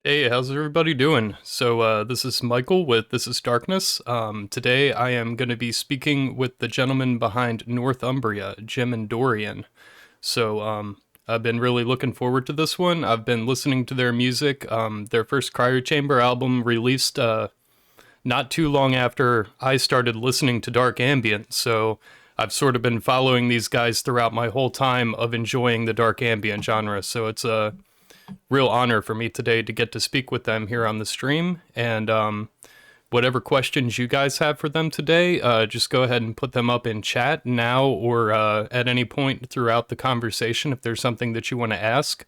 Hey, how's everybody doing? This is Michael with This is Darkness. Today I am going to be speaking with the gentleman behind Northumbria, Jim and Dorian. I've been really looking forward to this one. I've been listening to their music. Their first Cryo Chamber album released not too long after I started listening to dark ambient, so I've sort of been following these guys throughout my whole time of enjoying the dark ambient genre. So it's a real honor for me today to get to speak with them here on the stream. And whatever questions you guys have for them today, just go ahead and put them up in chat now or at any point throughout the conversation if there's something that you want to ask.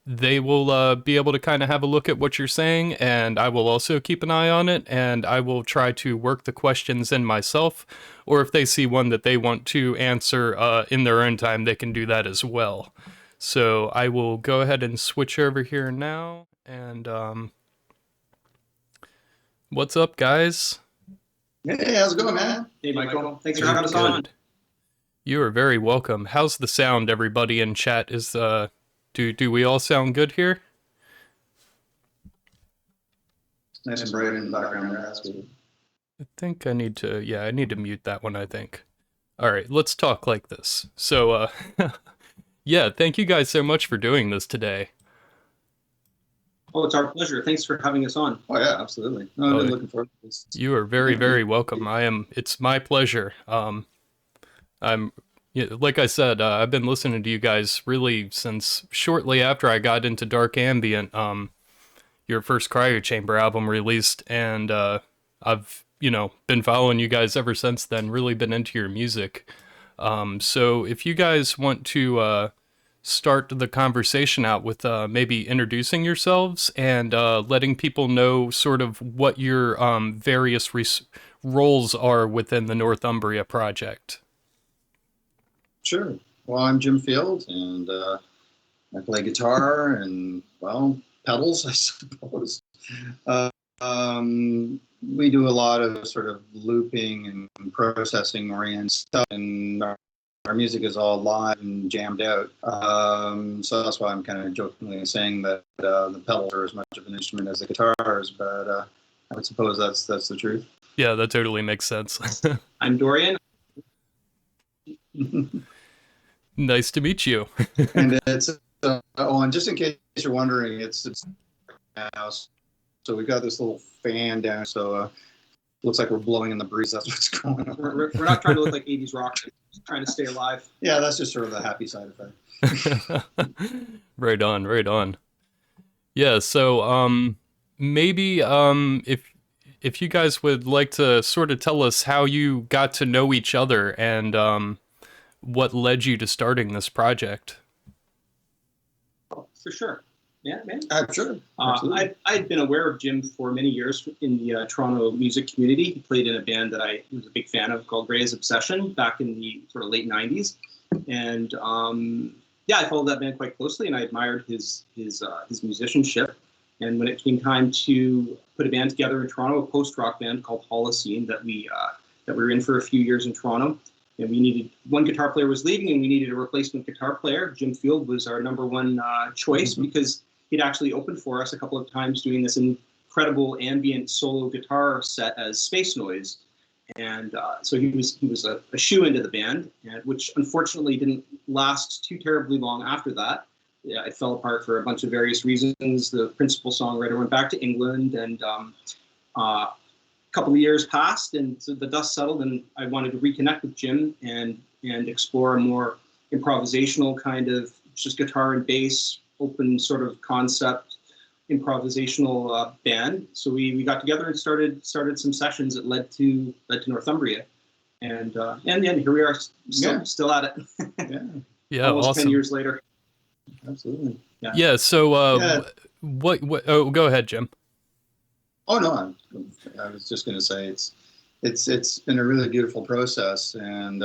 They will be able to kind of have a look at what you're saying, and I will also keep an eye on it, and I will try to work the questions in myself, or if they see one that they want to answer in their own time, they can do that as well. So I will go ahead and switch over here now. And what's up, guys? Hey, how's it going, man? Hey, Michael. Thanks for having us on. You are very welcome. How's the sound, everybody in chat? Is do we all sound good here? It's nice and bright in the background there. That's good. I think I need to mute that one, I think. All right, let's talk like this. So, yeah, thank you guys so much for doing this today. Oh, it's our pleasure. Thanks for having us on. Oh, yeah, absolutely. No, I've been looking forward to this. You are very, very welcome. It's my pleasure. Like I said, I've been listening to you guys really since shortly after I got into dark ambient. Your first Cryo Chamber album released, and I've, been following you guys ever since then, really been into your music. So if you guys want to start the conversation out with maybe introducing yourselves and letting people know sort of what your various roles are within the Northumbria project. Sure. Well, I'm Jim Field, and I play guitar and, well, pedals, I suppose. We do a lot of sort of looping and processing oriented stuff, and our music is all live and jammed out. So that's why I'm kind of jokingly saying that the pedals are as much of an instrument as the guitars, but I would suppose that's the truth. Yeah, that totally makes sense. I'm Dorian. Nice to meet you. And it's and just in case you're wondering, it's house. So we've got this little fan down, so looks like we're blowing in the breeze. That's what's going on. We're not trying to look like 80s rock, just trying to stay alive. Yeah, that's just sort of the happy side effect. Right on, right on. Yeah, so maybe if you guys would like to sort of tell us how you got to know each other and what led you to starting this project. For sure. Yeah, man. Sure. I'd been aware of Jim for many years in the Toronto music community. He played in a band that I was a big fan of called Gray's Obsession back in the sort of late 90s. And I followed that band quite closely, and I admired his musicianship. And when it came time to put a band together in Toronto, a post-rock band called Holocene that we were in for a few years in Toronto, and we needed one guitar player was leaving, and we needed a replacement guitar player. Jim Field was our number one choice because he'd actually opened for us a couple of times doing this incredible ambient solo guitar set as Space Noise. And so he was a shoe into the band, which unfortunately didn't last too terribly long after that. Yeah, it fell apart for a bunch of various reasons. The principal songwriter went back to England, and a couple of years passed, and so the dust settled, and I wanted to reconnect with Jim and explore a more improvisational kind of just guitar and bass, open sort of concept improvisational band. So we got together and started some sessions that led to Northumbria, and here we are, still at it. Yeah, almost awesome. 10 years later. Absolutely. Yeah. So what? Oh, go ahead, Jim. Oh no, I was just going to say it's been a really beautiful process, and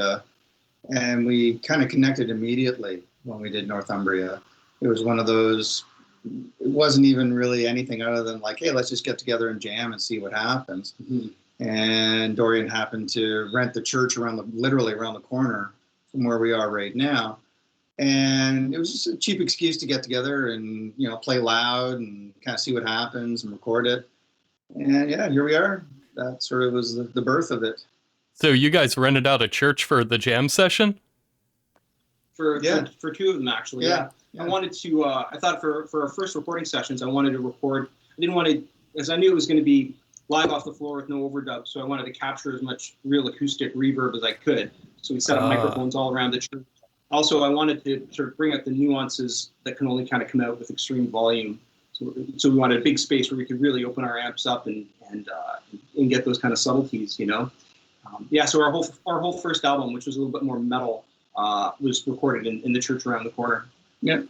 we kind of connected immediately when we did Northumbria. It was one of those. It wasn't even really anything other than like, hey, let's just get together and jam and see what happens. Mm-hmm. And Dorian happened to rent the church literally around the corner from where we are right now. And it was just a cheap excuse to get together and, play loud and kind of see what happens and record it. And yeah, here we are. That sort of was the birth of it. So you guys rented out a church for the jam session? For two of them, actually. Yeah. I wanted to, I thought for our first recording sessions, I wanted to record, I didn't want to, as I knew it was going to be live off the floor with no overdub, so I wanted to capture as much real acoustic reverb as I could. So we set up microphones all around the church. Also, I wanted to sort of bring out the nuances that can only kind of come out with extreme volume. So we wanted a big space where we could really open our amps up and get those kind of subtleties, So our whole first album, which was a little bit more metal, was recorded in the church around the corner. Yeah.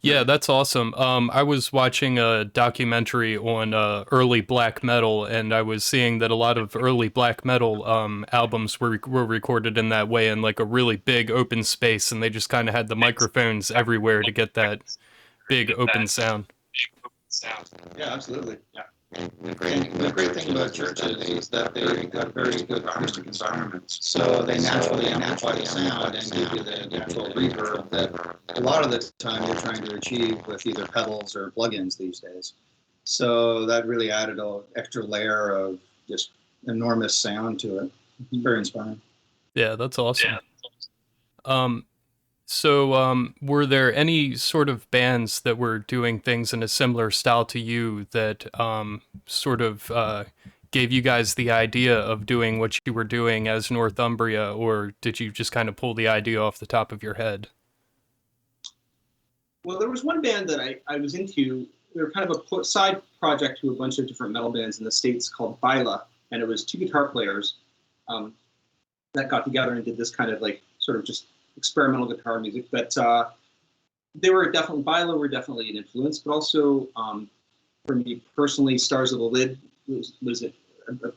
Yeah, that's awesome. I was watching a documentary on early black metal, and I was seeing that a lot of early black metal albums were recorded in that way in like a really big open space, and they just kind of had the microphones everywhere to get that big open sound. Yeah, absolutely. Yeah. The great thing about churches is that they've got very good acoustic environments. So they naturally amplify the sound and give you the natural reverb that a lot of the time you're trying to achieve with either pedals or plugins these days. So that really added an extra layer of just enormous sound to it. Very inspiring. Yeah, that's awesome. So were there any sort of bands that were doing things in a similar style to you that sort of gave you guys the idea of doing what you were doing as Northumbria, or did you just kind of pull the idea off the top of your head? Well, there was one band that I was into. They were kind of a side project to a bunch of different metal bands in the States called Bila, and it was two guitar players that got together and did this kind of like sort of just experimental guitar music. But Bila were definitely an influence, but also for me personally, Stars of the Lid was a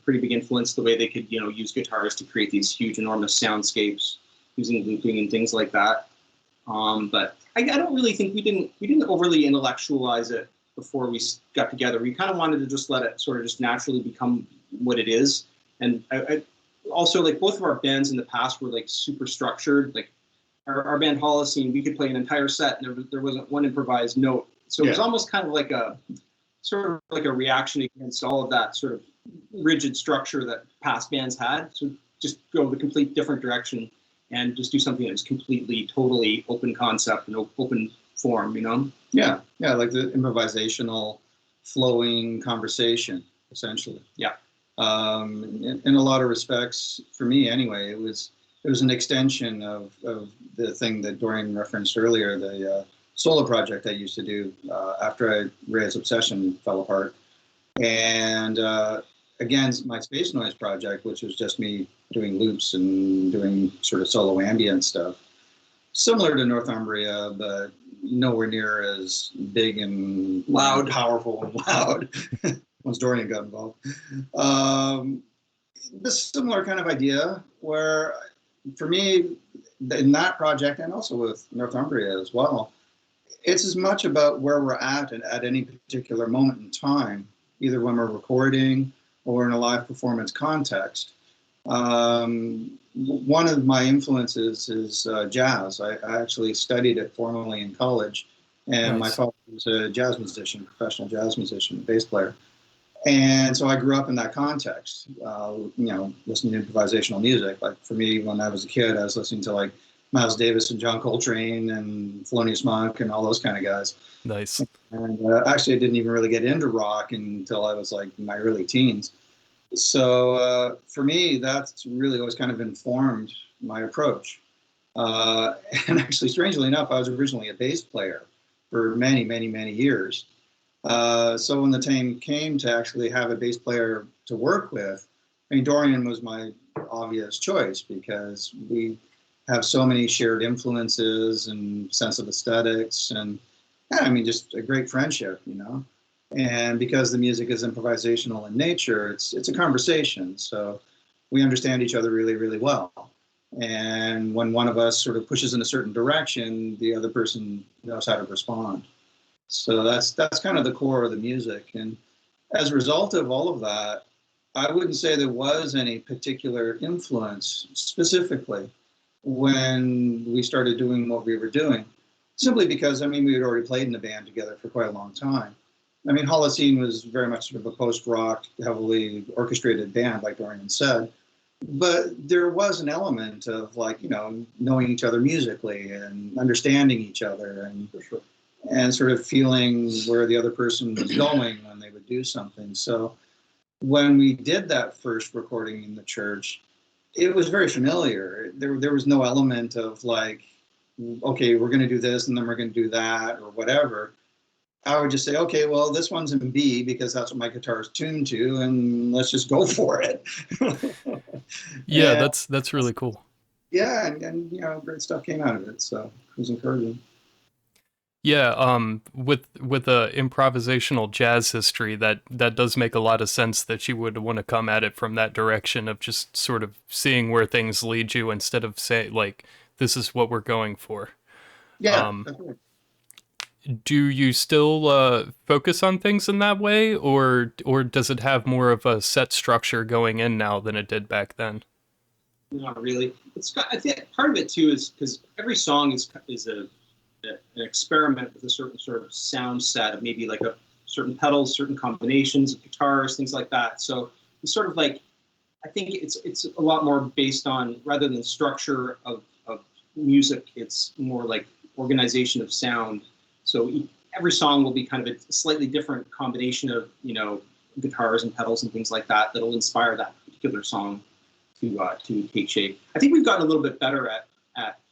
pretty big influence. The way they could use guitars to create these huge, enormous soundscapes using looping and things like that. But I don't really think we didn't overly intellectualize it before we got together. We kind of wanted to just let it sort of just naturally become what it is. And I also, like, both of our bands in the past were like super structured. Like our band Holocene, we could play an entire set and there wasn't one improvised note. So it was almost kind of like a reaction against all of that sort of rigid structure that past bands had. So just go the complete different direction and just do something that's completely, totally open concept and open form, you know? Yeah, like the improvisational, flowing conversation, essentially. Yeah. In a lot of respects, for me anyway, it was an extension of the thing that Dorian referenced earlier, the solo project I used to do after Ray's Obsession fell apart. And again, my Space Noise project, which was just me doing loops and doing sort of solo ambient stuff, similar to Northumbria, but nowhere near as big and loud, powerful and loud once Dorian got involved. This similar kind of idea where, for me, in that project and also with Northumbria as well, it's as much about where we're at any particular moment in time, either when we're recording or in a live performance context. One of my influences is jazz. I actually studied it formally in college, and my father was a jazz musician, professional jazz musician, bass player. And so I grew up in that context, listening to improvisational music. Like for me, when I was a kid, I was listening to like Miles Davis and John Coltrane and Thelonious Monk and all those kind of guys. Nice. And actually, I didn't even really get into rock until I was like in my early teens. So for me, that's really always kind of informed my approach. And actually, strangely enough, I was originally a bass player for many, many, many years. So when the time came to actually have a bass player to work with, I mean, Dorian was my obvious choice because we have so many shared influences and sense of aesthetics and, just a great friendship, you know. And because the music is improvisational in nature, it's a conversation. So we understand each other really, really well. And when one of us sort of pushes in a certain direction, the other person knows how to respond. So that's kind of the core of the music. And as a result of all of that, I wouldn't say there was any particular influence specifically when we started doing what we were doing, simply because, we had already played in a band together for quite a long time. Holocene was very much sort of a post-rock, heavily orchestrated band, like Dorian said. But there was an element of knowing each other musically and understanding each other and sort of feeling where the other person was going when they would do something. So when we did that first recording in the church, it was very familiar. There was no element of okay, we're going to do this and then we're going to do that or whatever. I would just say, okay, well, this one's in B because that's what my guitar is tuned to, and let's just go for it. Yeah, that's really cool. Yeah, and great stuff came out of it, so it was encouraging. Yeah, with a improvisational jazz history, that does make a lot of sense that you would want to come at it from that direction of just sort of seeing where things lead you instead of say this is what we're going for. Yeah. Definitely. Do you still focus on things in that way, or does it have more of a set structure going in now than it did back then? Not really. I think part of it too is because every song is an experiment with a certain sort of sound set of maybe like a certain pedals, certain combinations of guitars, things like that. So it's sort of I think it's a lot more based on, rather than structure of music, it's more like organization of sound. So every song will be kind of a slightly different combination of, guitars and pedals and things like that that'll inspire that particular song to take shape. I think we've gotten a little bit better at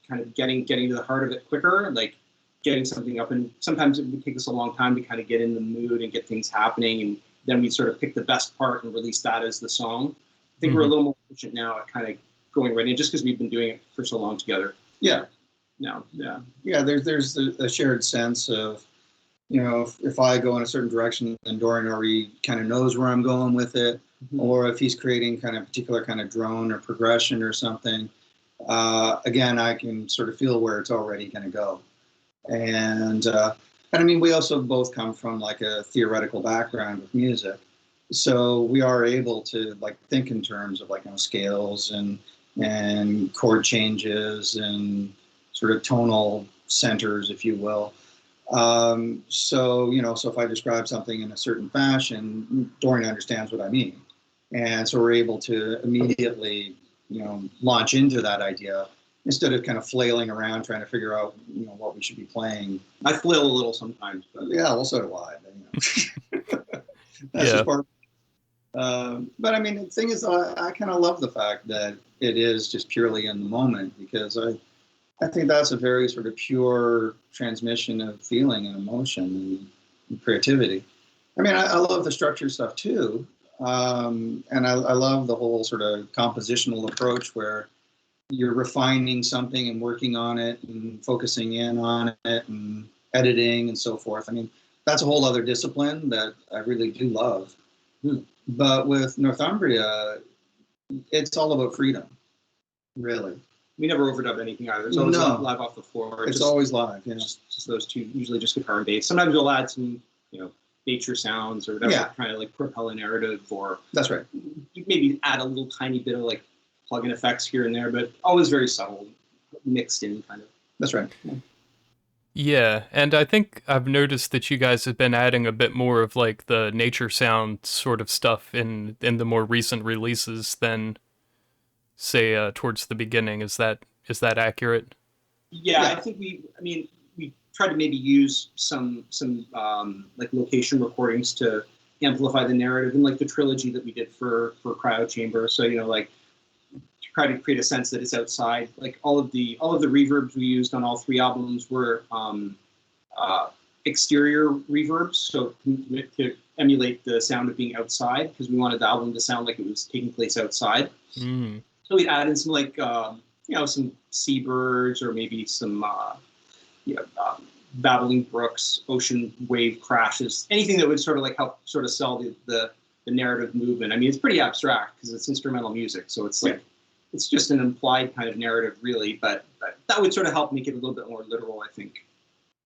kind of getting to the heart of it quicker, like getting something up. And sometimes it would take us a long time to kind of get in the mood and get things happening. And then we sort of pick the best part and release that as the song. I think we're a little more efficient now at kind of going right in, just because we've been doing it for so long together. Yeah. No, yeah. Yeah, there's a shared sense of, if I go in a certain direction, then Dorian already kind of knows where I'm going with it, or if he's creating kind of particular kind of drone or progression or something, again, I can sort of feel where it's already going to go. And I mean, we also both come from like a theoretical background with music. So we are able to like think in terms of like, scales and chord changes and sort of tonal centers, if you will. So if I describe something in a certain fashion, Dorian understands what I mean. And so we're able to immediately, launch into that idea instead of kind of flailing around trying to figure out, what we should be playing. I flail a little sometimes. But... Yeah, well, so do I. But, that's Yeah. just part. But I mean, the thing is, I kind of love the fact that it is just purely in the moment, because I think that's a very sort of pure transmission of feeling and emotion and creativity. I mean, I love the structured stuff too. And I love the whole sort of compositional approach where you're refining something and working on it and focusing in on it and editing and so forth. I mean, that's a whole other discipline that I really do love. But with Northumbria, it's all about freedom, really. We never overdub anything either. It's always live off the floor. It's always live, yeah. Just those two, usually just guitar and bass. Sometimes we'll add some, nature sounds or whatever, kind of like propel a narrative, or that's right. Maybe add a little tiny bit of like plug-in effects here and there, but always very subtle, mixed in kind of. That's right. Yeah, and I think I've noticed that you guys have been adding a bit more of like the nature sound sort of stuff in the more recent releases than, say, towards the beginning. Is that accurate? Yeah, I think we tried to maybe use some like location recordings to amplify the narrative, and like the trilogy that we did for Cryo Chamber. So like try to create a sense that it's outside. Like all of the reverbs we used on all three albums were exterior reverbs, so to emulate the sound of being outside, because we wanted the album to sound like it was taking place outside. Mm. So we added some like some seabirds, or maybe some babbling brooks, ocean wave crashes, anything that would sort of like help sort of sell the narrative movement. I mean, it's pretty abstract because it's instrumental music, so it's like it's just an implied kind of narrative, really. But that would sort of help make it a little bit more literal, I think,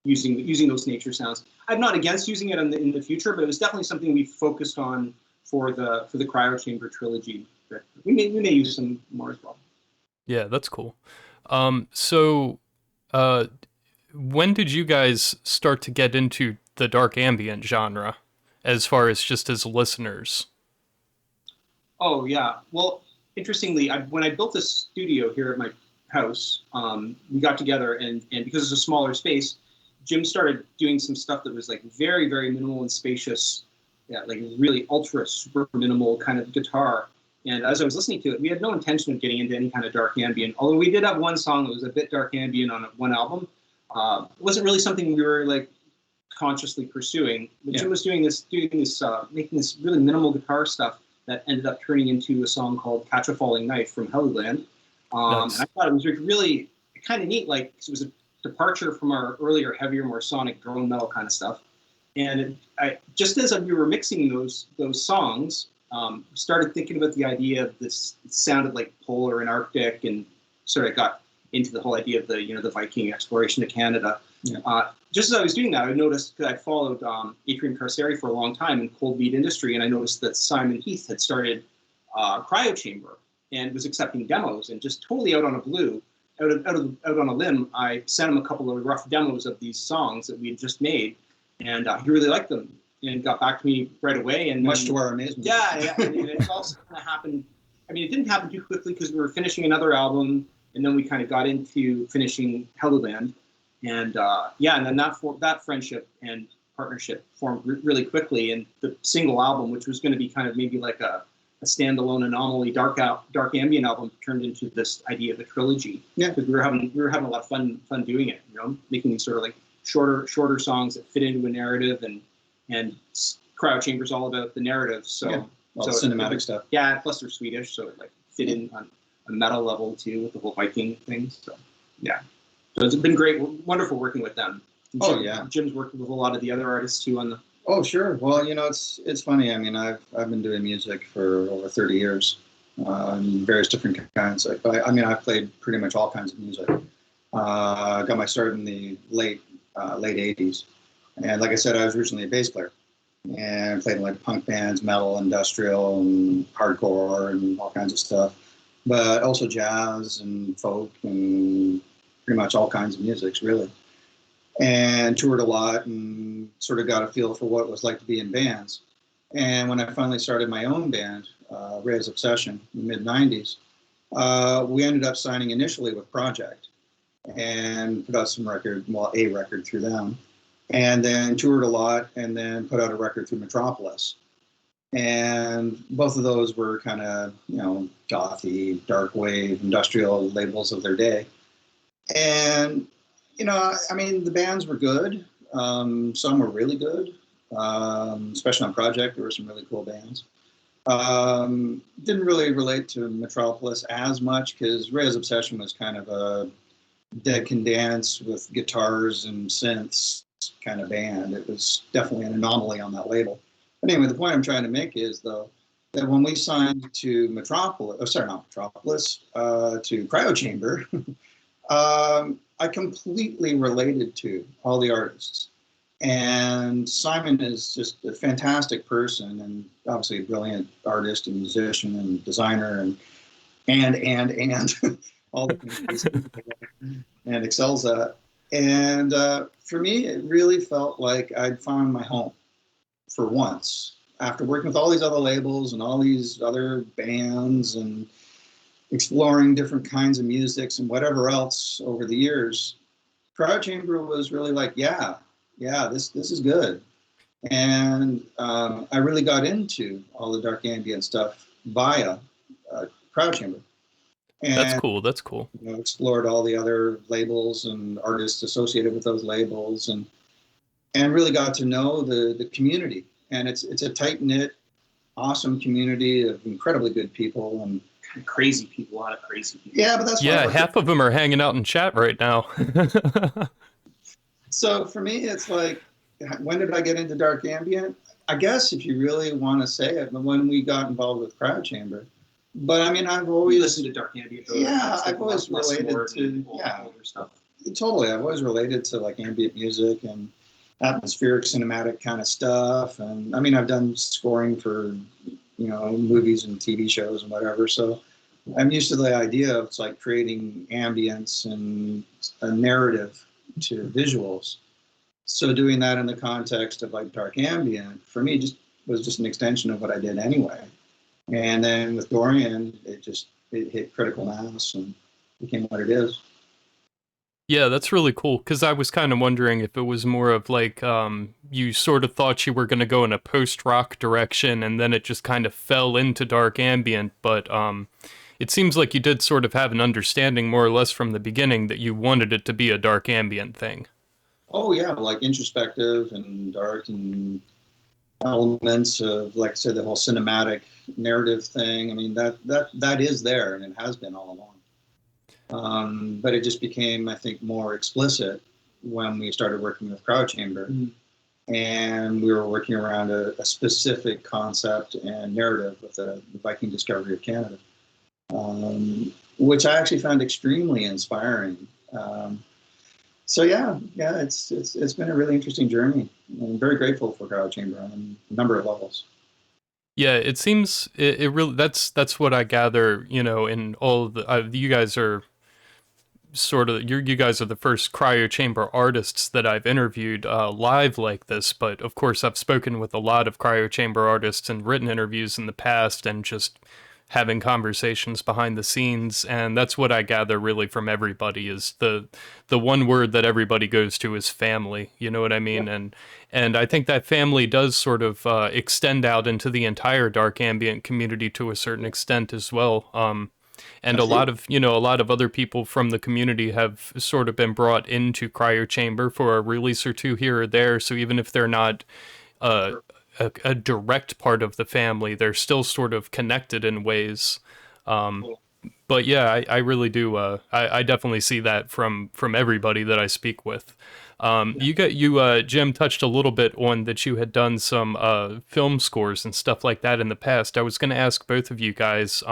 using those nature sounds. I'm not against using it in the future, but it was definitely something we focused on for the Cryo Chamber trilogy. But we may use some more as well. Yeah, that's cool. When did you guys start to get into the dark ambient genre, as far as just as listeners? Oh, yeah. Well, interestingly, when I built this studio here at my house, we got together, and because it's a smaller space, Jim started doing some stuff that was like very, very minimal and spacious, like really ultra super minimal kind of guitar. And as I was listening to it, we had no intention of getting into any kind of dark ambient, although we did have one song that was a bit dark ambient on one album. It wasn't really something we were like consciously pursuing. But Jim was doing this, making this really minimal guitar stuff that ended up turning into a song called "Catch a Falling Knife" from Helluland. Nice. And I thought it was really kind of neat, like, 'cause it was a departure from our earlier, heavier, more sonic drone metal kind of stuff. And just as we were mixing those songs, started thinking about the idea of this. It sounded like polar and Arctic, and sort of got into the whole idea of the Viking exploration of Canada. Yeah. Just as I was doing that, I noticed, because I'd followed Adrian Carceri for a long time in cold beat industry, and I noticed that Simon Heath had started Cryo Chamber and was accepting demos, and just totally out on a limb, I sent him a couple of rough demos of these songs that we had just made, and he really liked them and got back to me right away. And much to our amazement. Yeah. And it also kind of happened. I mean, it didn't happen too quickly because we were finishing another album, and then we kind of got into finishing Helluland. And and then that friendship and partnership formed really quickly. And the single album, which was going to be kind of maybe like a standalone anomaly dark ambient album, turned into this idea of a trilogy. Yeah, because we were having a lot of fun doing it. Making these sort of like shorter songs that fit into a narrative, and Cryo Chamber's all about the narrative. So cinematic stuff. Yeah, plus they're Swedish, so it like fit in on a metal level too with the whole Viking thing. So yeah. So it's been great, wonderful working with them. Jim's worked with a lot of the other artists too on the. Oh sure. Well, it's funny. I mean, I've been doing music for over 30 years, various different kinds. I mean, I've played pretty much all kinds of music. Got my start in the late 80s. And like I said, I was originally a bass player and played in like punk bands, metal, industrial, and hardcore, and all kinds of stuff. But also jazz and folk and pretty much all kinds of musics, really. And toured a lot and sort of got a feel for what it was like to be in bands. And when I finally started my own band, Ray's Obsession, in the mid-90s, we ended up signing initially with Project and put out a record through them. And then toured a lot and then put out a record through Metropolis. And both of those were kind of, gothy, dark wave, industrial labels of their day. And, I mean, the bands were good. Some were really good, especially on Project. There were some really cool bands. Didn't really relate to Metropolis as much because Ray's Obsession was kind of a Dead Can Dance with guitars and synths kind of band. It was definitely an anomaly on that label. But anyway, the point I'm trying to make is, though, that when we signed to to Cryo Chamber, I completely related to all the artists. And Simon is just a fantastic person and obviously a brilliant artist and musician and designer and all the things and excels at. And for me, it really felt like I'd found my home for once. After working with all these other labels and all these other bands and exploring different kinds of musics and whatever else over the years, Cryo Chamber was really like, yeah, this is good. And I really got into all the dark ambient stuff via Cryo Chamber. And, That's cool. Explored all the other labels and artists associated with those labels, and really got to know the community. And it's a tight knit, awesome community of incredibly good people and kind of crazy people, a lot of crazy people. Yeah, but that's half of them are hanging out in chat right now. So for me, it's like, when did I get into dark ambient? I guess if you really want to say it, when we got involved with Cryo Chamber. But I mean, I've always listened to dark ambient. Yeah, I've always related to older stuff. Totally, I've always related to like ambient music and atmospheric cinematic kind of stuff. And I mean, I've done scoring for movies and TV shows and whatever. So I'm used to the idea of it's like creating ambience and a narrative to visuals. So doing that in the context of like dark ambient for me was just an extension of what I did anyway. And then with Dorian, it hit critical mass and became what it is. Yeah, that's really cool, because I was kind of wondering if it was more of like you sort of thought you were going to go in a post-rock direction and then it just kind of fell into dark ambient, but it seems like you did sort of have an understanding more or less from the beginning that you wanted it to be a dark ambient thing. Oh yeah, like introspective and dark and elements of, like I said, the whole cinematic narrative thing. I mean, that is there and it has been all along. But it just became, I think, more explicit when we started working with Cryo Chamber. And we were working around a specific concept and narrative with the Viking discovery of Canada, which I actually found extremely inspiring. So it's been a really interesting journey. I'm very grateful for Cryo Chamber on a number of levels. Yeah, it seems it really that's what I gather. In all of the you guys are sort of you guys are the first Cryo Chamber artists that I've interviewed live like this. But of course, I've spoken with a lot of Cryo Chamber artists and written interviews in the past, and just having conversations behind the scenes, and that's what I gather really from everybody is the one word that everybody goes to is family. You know what I mean? Yeah. And I think that family does sort of extend out into the entire dark ambient community to a certain extent as well. And Absolutely. a lot of other people from the community have sort of been brought into Cryo Chamber for a release or two here or there. So even if they're not a direct part of the family, they're still sort of connected in ways. But yeah, I really do. I definitely see that from everybody that I speak with. Jim touched a little bit on that you had done some film scores and stuff like that in the past. I was going to ask both of you guys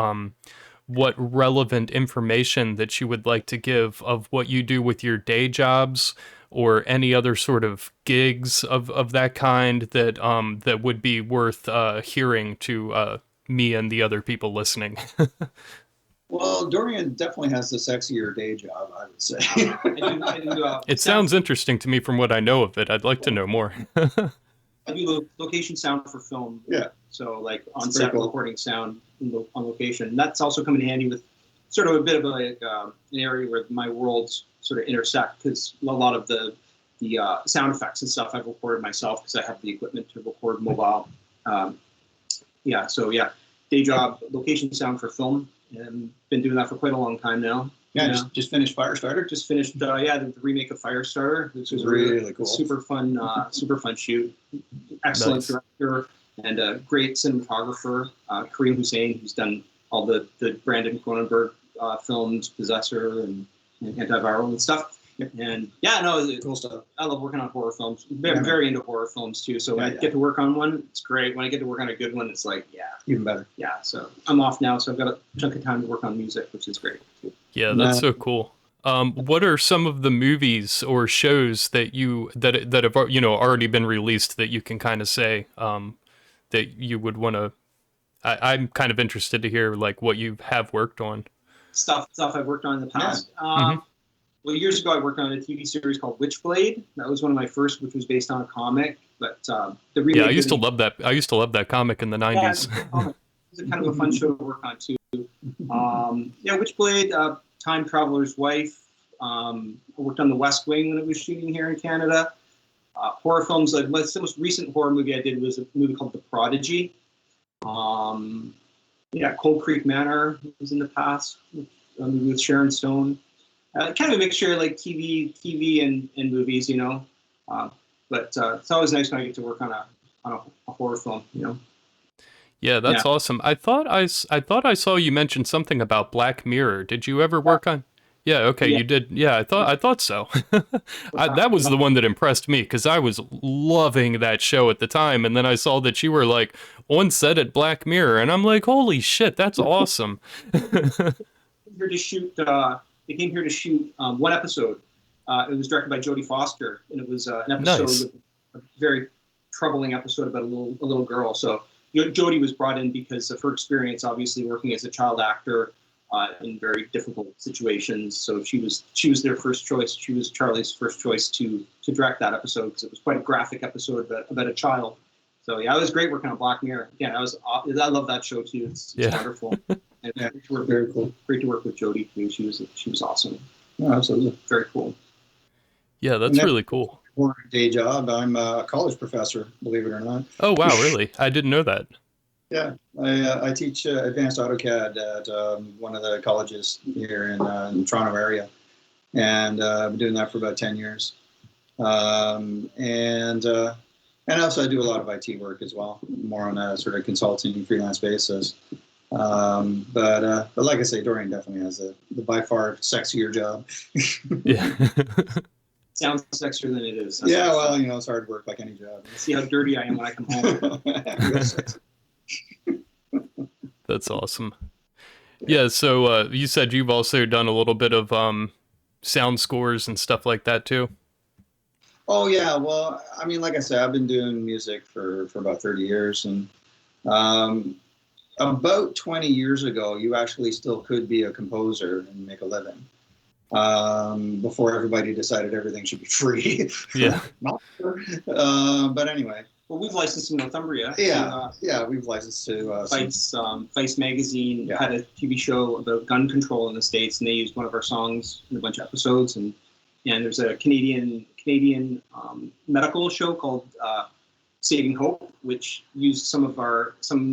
what relevant information that you would like to give of what you do with your day jobs or any other sort of gigs of that kind that that would be worth hearing to me and the other people listening. Well, Dorian definitely has the sexier day job, I would say. It sounds interesting to me from what I know of it. I'd like to know more. I do location sound for film. Yeah. So like on-set recording sound on location. And that's also come in handy with sort of a bit of like an area where my worlds sort of intersect, because a lot of the sound effects and stuff I've recorded myself because I have the equipment to record mobile. Day job, location sound for film, and been doing that for quite a long time now. Yeah, just finished Firestarter. Just finished, the remake of Firestarter, which was really cool, super fun shoot. Excellent director and a great cinematographer, Kareem Hussein, who's done all the Brandon Cronenberg films, Possessor and Antiviral and stuff. And cool stuff. I love working on horror films. Very into horror films too. So when I get to work on one, it's great. When I get to work on a good one, it's like, even better. Yeah. So I'm off now, so I've got a chunk of time to work on music, which is great. Yeah, that's so cool. What are some of the movies or shows that have already been released that you can kind of say that you would want to? I'm kind of interested to hear like what you have worked on. Stuff I've worked on in the past. Well, years ago, I worked on a TV series called Witchblade. That was one of my first, which was based on a comic. But the remake. Yeah, I used to love that. I used to love that comic in the 90s. It was kind of a fun show to work on too. Witchblade, Time Traveler's Wife. I worked on The West Wing when it was shooting here in Canada. Horror films. Like the most recent horror movie I did was a movie called The Prodigy. Cold Creek Manor was in the past with Sharon Stone. Kind of a mixture like TV and movies, but it's always nice when I get to work on a horror film, Yeah, that's awesome. I thought I saw you mention something about Black Mirror. Did you ever work on? Yeah, okay, you did. Yeah, I thought so. That was the one that impressed me because I was loving that show at the time, and then I saw that you were like on set at Black Mirror, and I'm like, holy shit, that's awesome. Here to shoot. They came here to shoot one episode. It was directed by Jodie Foster, and it was an episode, a very troubling episode about a little girl. So Jodie was brought in because of her experience, obviously working as a child actor in very difficult situations. So she was their first choice. She was Charlie's first choice to direct that episode because it was quite a graphic episode about a child. So it was great working on Black Mirror. Again, I love that show too. It's wonderful. And very cool. Great to work with Jodie too. She was awesome. Oh, absolutely. Very cool. Yeah, that's really cool. For a day job, I'm a college professor, believe it or not. Oh wow, really? I didn't know that. Yeah, I teach advanced AutoCAD at one of the colleges here in the Toronto area, and I've been doing that for about 10 years. And also I do a lot of IT work as well, more on a sort of consulting freelance basis. But like I say, Dorian definitely has the by far sexier job. Yeah. Sounds sexier than it is. It's hard work like any job. See how dirty I am when I come home. That's awesome. Yeah, so you said you've also done a little bit of sound scores and stuff like that too? Oh, yeah. Well, I mean, like I said, I've been doing music for about 30 years. And about 20 years ago, you actually still could be a composer and make a living. Before everybody decided everything should be free. Yeah. Not sure. But anyway. Well, we've licensed in Northumbria. We've licensed to Vice magazine had a TV show about gun control in the States, and they used one of our songs in a bunch of episodes. And there's a Canadian medical show called Saving Hope, which used some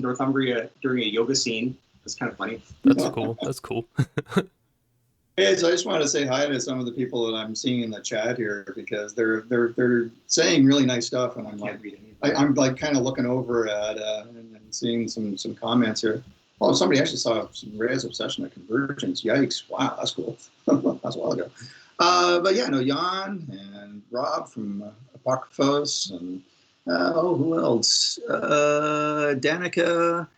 Northumbria during a yoga scene. It's kind of funny. That's cool. That's cool. Hey, so I just wanted to say hi to some of the people that I'm seeing in the chat here because they're saying really nice stuff, and I'm like kind of looking over at and seeing some comments here. Oh, somebody actually saw some Reyes Obsession at Convergence. Yikes! Wow, that's cool. That's a while ago. But yeah, no, Jan and Rob from Apocryphos, and who else? Danica,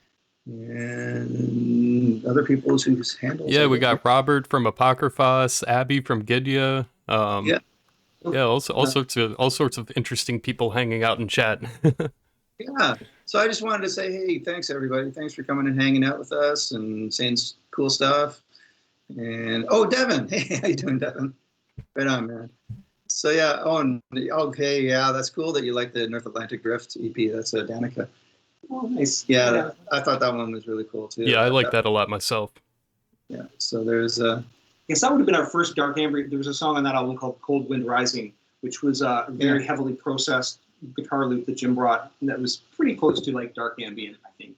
and other people whose handles. Yeah, we got Robert from Apocryphos, Abby from Gidya. Yeah. Yeah, also all sorts of interesting people hanging out in chat. Yeah. So I just wanted to say, hey, thanks everybody. Thanks for coming and hanging out with us and saying cool stuff. And Devin, hey, how you doing, Devin? Right on, man. So yeah, okay, yeah, that's cool that you like the North Atlantic Drift EP. That's Danica. Oh, nice. Yeah, I thought that one was really cool too. Yeah, I like that a lot myself. Yeah, so there's Yes, that would have been our first dark ambient. There was a song on that album called Cold Wind Rising, which was a very heavily processed guitar loop that Jim brought, and that was pretty close to like dark ambient, I think.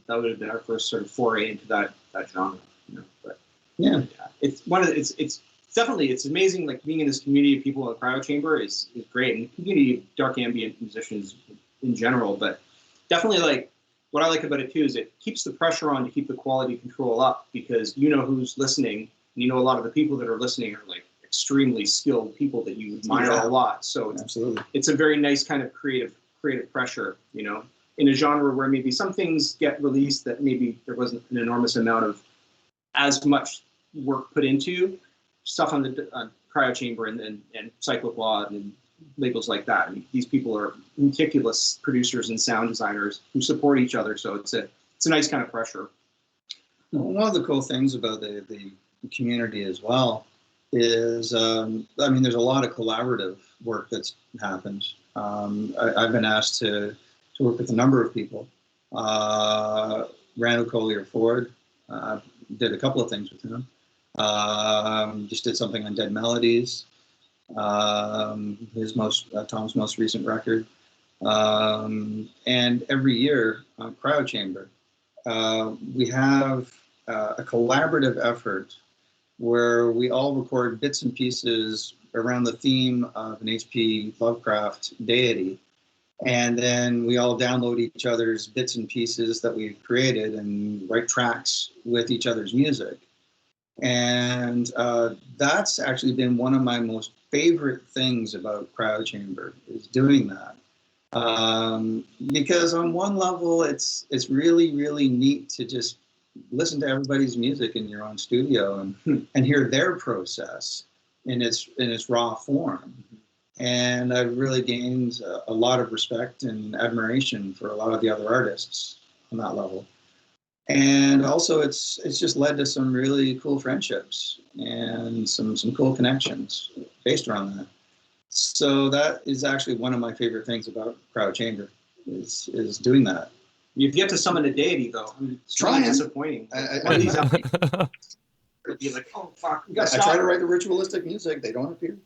That would have been our first sort of foray into that genre, But it's it's definitely, it's amazing. Like being in this community of people in the cryo chamber is great, and the community of dark ambient musicians in general. But definitely, like what I like about it too is it keeps the pressure on to keep the quality control up, because you know who's listening, and a lot of the people that are listening are like extremely skilled people that you admire a lot. So it's a very nice kind of creative pressure, in a genre where maybe some things get released that maybe there wasn't an enormous amount of as much work put into stuff on the cryo chamber and cyclic law and labels like that. I mean, these people are meticulous producers and sound designers who support each other. So it's a nice kind of pressure. One of the cool things about the community as well is, there's a lot of collaborative work that's happened. I've been asked to work with a number of people. Randall Collier-Ford, did a couple of things with him. Just did something on Dead Melodies, Tom's most recent record. And every year on Cryo Chamber, we have a collaborative effort where we all record bits and pieces around the theme of an H.P. Lovecraft deity. And then we all download each other's bits and pieces that we've created and write tracks with each other's music. And that's actually been one of my most favorite things about Cryo Chamber, is doing that. Because on one level, it's really, really neat to just listen to everybody's music in your own studio and hear their process in its raw form. And I've really gained a lot of respect and admiration for a lot of the other artists on that level. And also it's just led to some really cool friendships and some cool connections based around that. So that is actually one of my favorite things about Cryo Chamber is doing that. You've yet to summon a deity, though. I mean, it's really disappointing. One of these would be like, oh fuck, we gotta stop. I try to write the ritualistic music; they don't appear.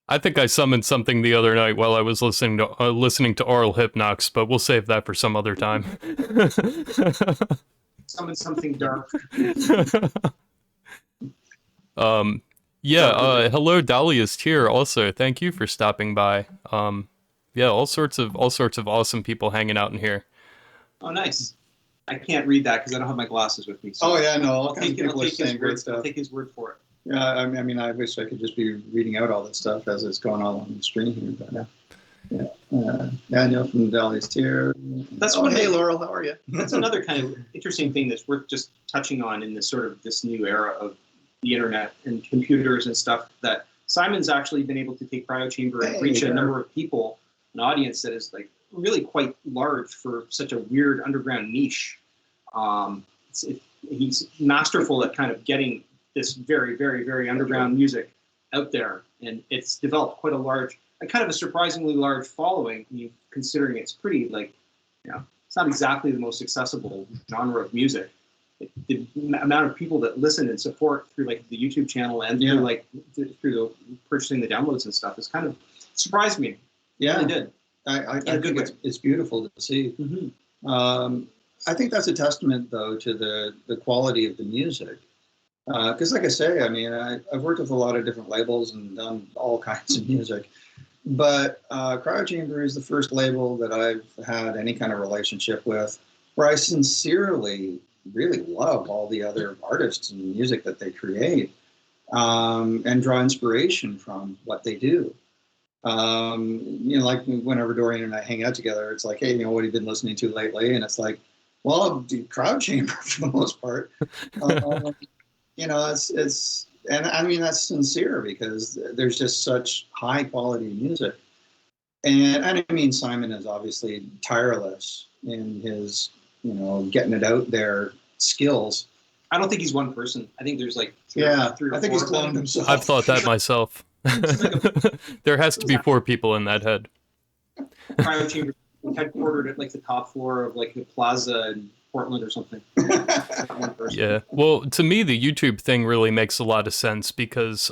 I think I summoned something the other night while I was listening to Aural Hypnox, but we'll save that for some other time. Summon something dark. Hello, Dahlia's here. Also, thank you for stopping by. All sorts of awesome people hanging out in here. Oh, nice. I can't read that because I don't have my glasses with me. So all kinds of people are saying great stuff. I'll take his word for it. Yeah, I mean, I wish I could just be reading out all this stuff as it's going on the screen here. But Daniel from Dahlia's here. Hey, Laurel, how are you? That's another kind of interesting thing that's worth just touching on in this new era of the internet and computers and stuff, that Simon's actually been able to take Cryo Chamber and reach a number of people, an audience that is like really quite large for such a weird underground niche. He's masterful at kind of getting this very, very, very underground music out there, and it's developed quite a kind of a surprisingly large following, considering it's pretty it's not exactly the most accessible genre of music. The amount of people that listen and support through like the YouTube channel and through the purchasing the downloads and stuff has kind of surprised me. Yeah, it really did. I think it's beautiful to see. Mm-hmm. I think that's a testament, though, to the quality of the music. Because, like I say, I mean, I've worked with a lot of different labels and done all kinds of music. But Cryo Chamber is the first label that I've had any kind of relationship with where I sincerely really love all the other artists and music that they create. and draw inspiration from what they do. Like whenever Dorian and I hang out together, it's like, hey, what have you been listening to lately? And it's like, well, crowd chamber for the most part. It's and I mean that's sincere because there's just such high quality music. And I mean Simon is obviously tireless in his getting it out there skills. I don't think he's one person. I think there's like three or four. I think he's cloned himself. I've thought that myself. There has to be 4 people in that head. Cryo chamber headquartered at like the top floor of like the plaza in Portland or something. Yeah. Well, to me, the YouTube thing really makes a lot of sense because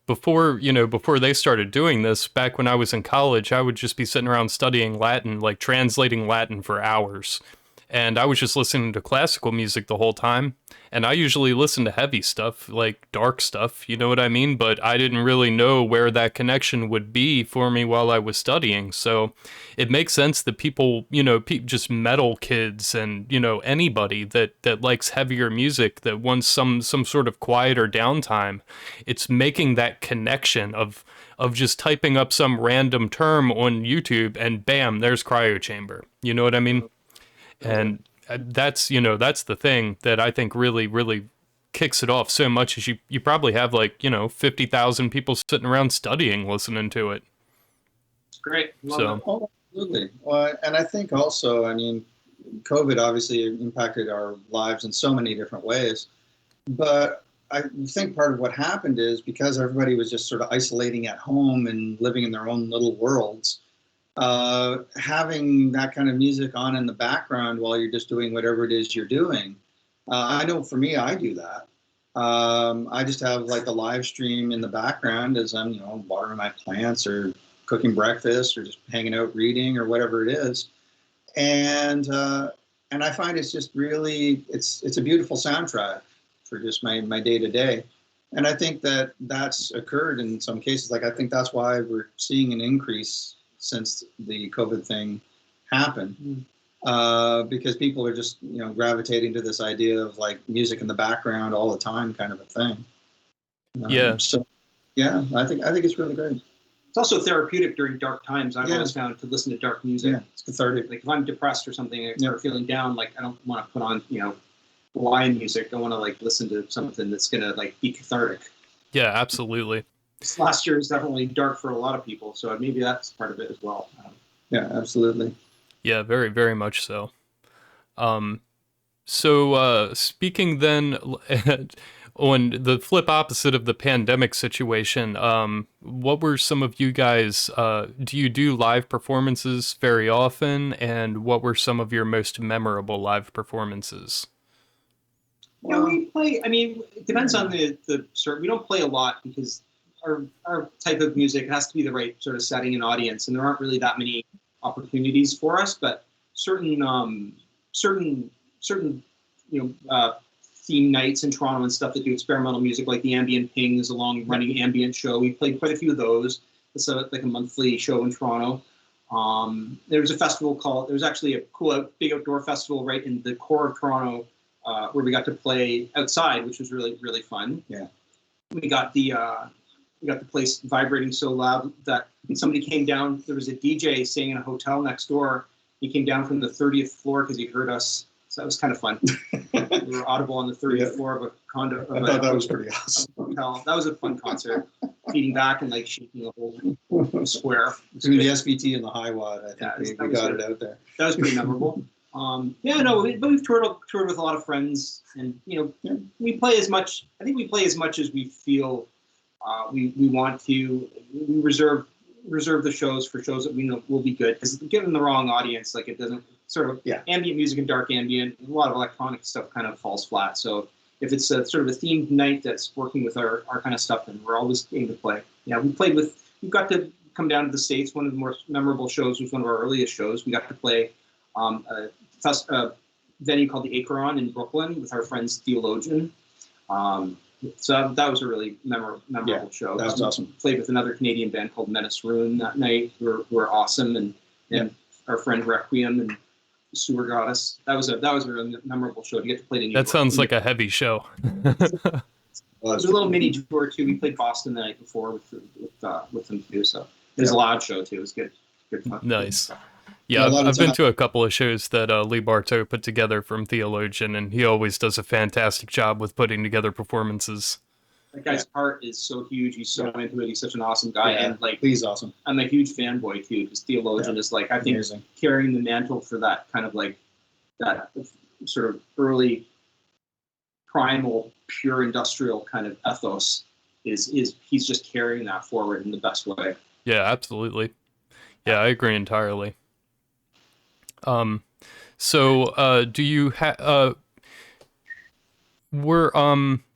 before they started doing this, back when I was in college, I would just be sitting around studying Latin, like translating Latin for hours. And I was just listening to classical music the whole time. And I usually listen to heavy stuff, like dark stuff, you know what I mean? But I didn't really know where that connection would be for me while I was studying. So it makes sense that people, just metal kids and, anybody that likes heavier music, that wants some sort of quieter downtime, it's making that connection of just typing up some random term on YouTube and bam, there's cryo chamber. You know what I mean? And that's the thing that I think really, really kicks it off so much is you probably have 50,000 people sitting around studying, listening to it. It's great. Oh, absolutely. Well, and I think also, COVID obviously impacted our lives in so many different ways, but I think part of what happened is because everybody was just sort of isolating at home and living in their own little worlds, having that kind of music on in the background while you're just doing whatever it is you're doing. I know for me, I do that. I just have like a live stream in the background as I'm, watering my plants or cooking breakfast or just hanging out reading or whatever it is. And I find it's just really, it's a beautiful soundtrack for just my day to day. And I think that's occurred in some cases. Like, I think that's why we're seeing an increase since the COVID thing happened, because people are just gravitating to this idea of like music in the background all the time, kind of a thing. So yeah, I think it's really great. It's also therapeutic during dark times. I've always found to listen to dark music. Yeah, it's cathartic. Like if I'm depressed or something, I start feeling down. Like I don't want to put on Hawaiian music. I want to like listen to something that's gonna like be cathartic. Yeah, absolutely. This last year is definitely dark for a lot of people, so maybe that's part of it as well. Yeah, absolutely. Yeah, very, very much so. So speaking then on the flip opposite of the pandemic situation, what were some of you guys, do you do live performances very often, and what were some of your most memorable live performances? Yeah, we play, it depends on the sort. We don't play a lot because our type of music has to be the right sort of setting and audience, and there aren't really that many opportunities for us. But certain theme nights in Toronto and stuff that do experimental music, like the Ambient Ping is a long-running ambient show. We played quite a few of those. It's like a monthly show in Toronto. There's a festival there's actually a cool big outdoor festival right in the core of Toronto where we got to play outside, which was really, really fun. Yeah, we got the place vibrating so loud that somebody came down. There was a DJ staying in a hotel next door. He came down from the 30th floor because he heard us. So that was kind of fun. We were audible on the 30th floor of a condo. I thought that was pretty awesome. Hotel. That was a fun concert. Feeding back and like shaking the whole square. Through the SBT and the high watt, I think we got it out there. That was pretty memorable. But we've toured with a lot of friends, and we play as much. I think we play as much as we feel we want to. We reserve the shows for shows that we know will be good, because given the wrong audience, like it doesn't sort of ambient music and dark ambient, a lot of electronic stuff kind of falls flat. So if it's a sort of a themed night that's working with our kind of stuff, then we're always game to play. Yeah, we got to come down to the States. One of the more memorable shows was one of our earliest shows. We got to play a venue called the Acheron in Brooklyn with our friends Theologian. So that was a really memorable show. That was awesome. Played with another Canadian band called Menace Rune that night. Who were awesome, and our friend Requiem and Sewer Goddess. That was a really memorable show to get to play in New York. That sounds like a heavy show. Well, It was a little mini tour too. We played Boston the night before with them too. So it was a loud show too. It was good fun. Nice. Yeah, Yeah, a lot of I've been time- to a couple of shows that Lee Bartow put together from Theologian, and he always does a fantastic job with putting together performances. That guy's heart is so huge. He's so into it. He's such an awesome guy, and like he's awesome. I'm a huge fanboy too. Because Theologian is like I think Amazing. carrying the mantle for that kind of like that sort of early primal, pure industrial kind of ethos is he's just carrying that forward in the best way. Yeah, absolutely. Yeah, I agree entirely. So do you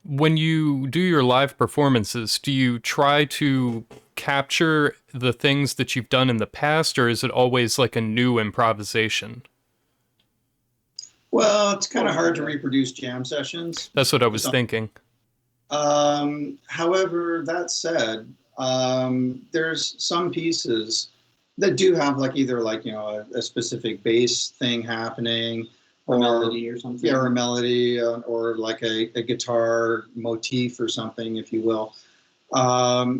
when you do your live performances, do you try to capture the things that you've done in the past, or is it always like a new improvisation? Well, it's kind of hard to reproduce jam sessions. That's what I was thinking. However, that said, there's some pieces that do have like either like, you know, a specific bass thing happening, Or melody or something. Yeah, or a melody, or like a guitar motif or something, if you will.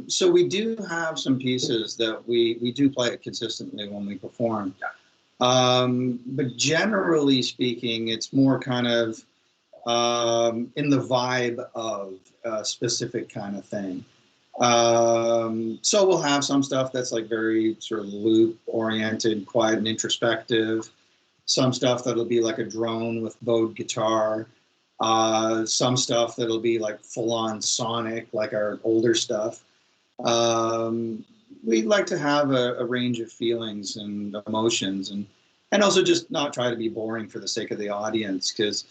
So we do have some pieces that we do play it consistently when we perform. But generally speaking, it's more kind of in the vibe of a specific kind of thing. So we'll have some stuff that's like very sort of loop oriented, quiet and introspective. Some stuff that'll be like a drone with bowed guitar. Some stuff that'll be like full on sonic, like our older stuff. We like to have a range of feelings and emotions, and also just not try to be boring for the sake of the audience. Because,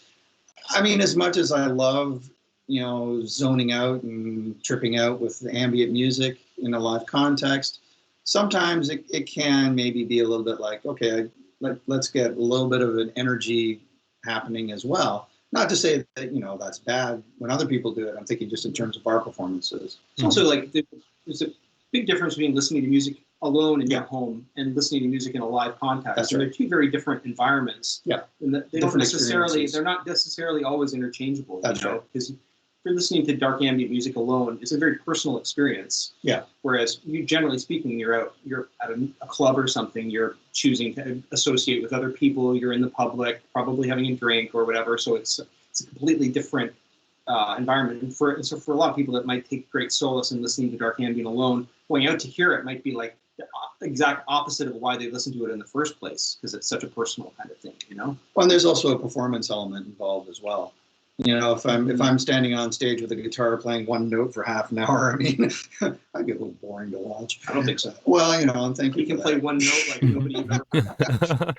I mean, as much as I love, you know, zoning out and tripping out with the ambient music in a live context, sometimes it can maybe be a little bit like, okay, let's get a little bit of an energy happening as well. Not to say that, you know, that's bad when other people do it. I'm thinking just in terms of our performances. It's also like there's a big difference between listening to music alone in your home and listening to music in a live context. That's and right. they're two very different environments. Yeah. And they don't Different necessarily, experiences. they're not necessarily always interchangeable. That's you know? right. Because if you're listening to dark ambient music alone, it's a very personal experience. Yeah. Whereas you, generally speaking, you're at a club or something, you're choosing to associate with other people, you're in the public, probably having a drink or whatever. So it's a completely different environment. And so for a lot of people that might take great solace in listening to dark ambient alone, going out to hear it might be like the exact opposite of why they listened to it in the first place, because it's such a personal kind of thing, you know? Well, and there's also a performance element involved as well. You know, if I'm standing on stage with a guitar playing one note for half an hour, I mean, I'd get a little boring to watch. I don't think so. Well, you know, I'm thinking You can play one note like nobody ever.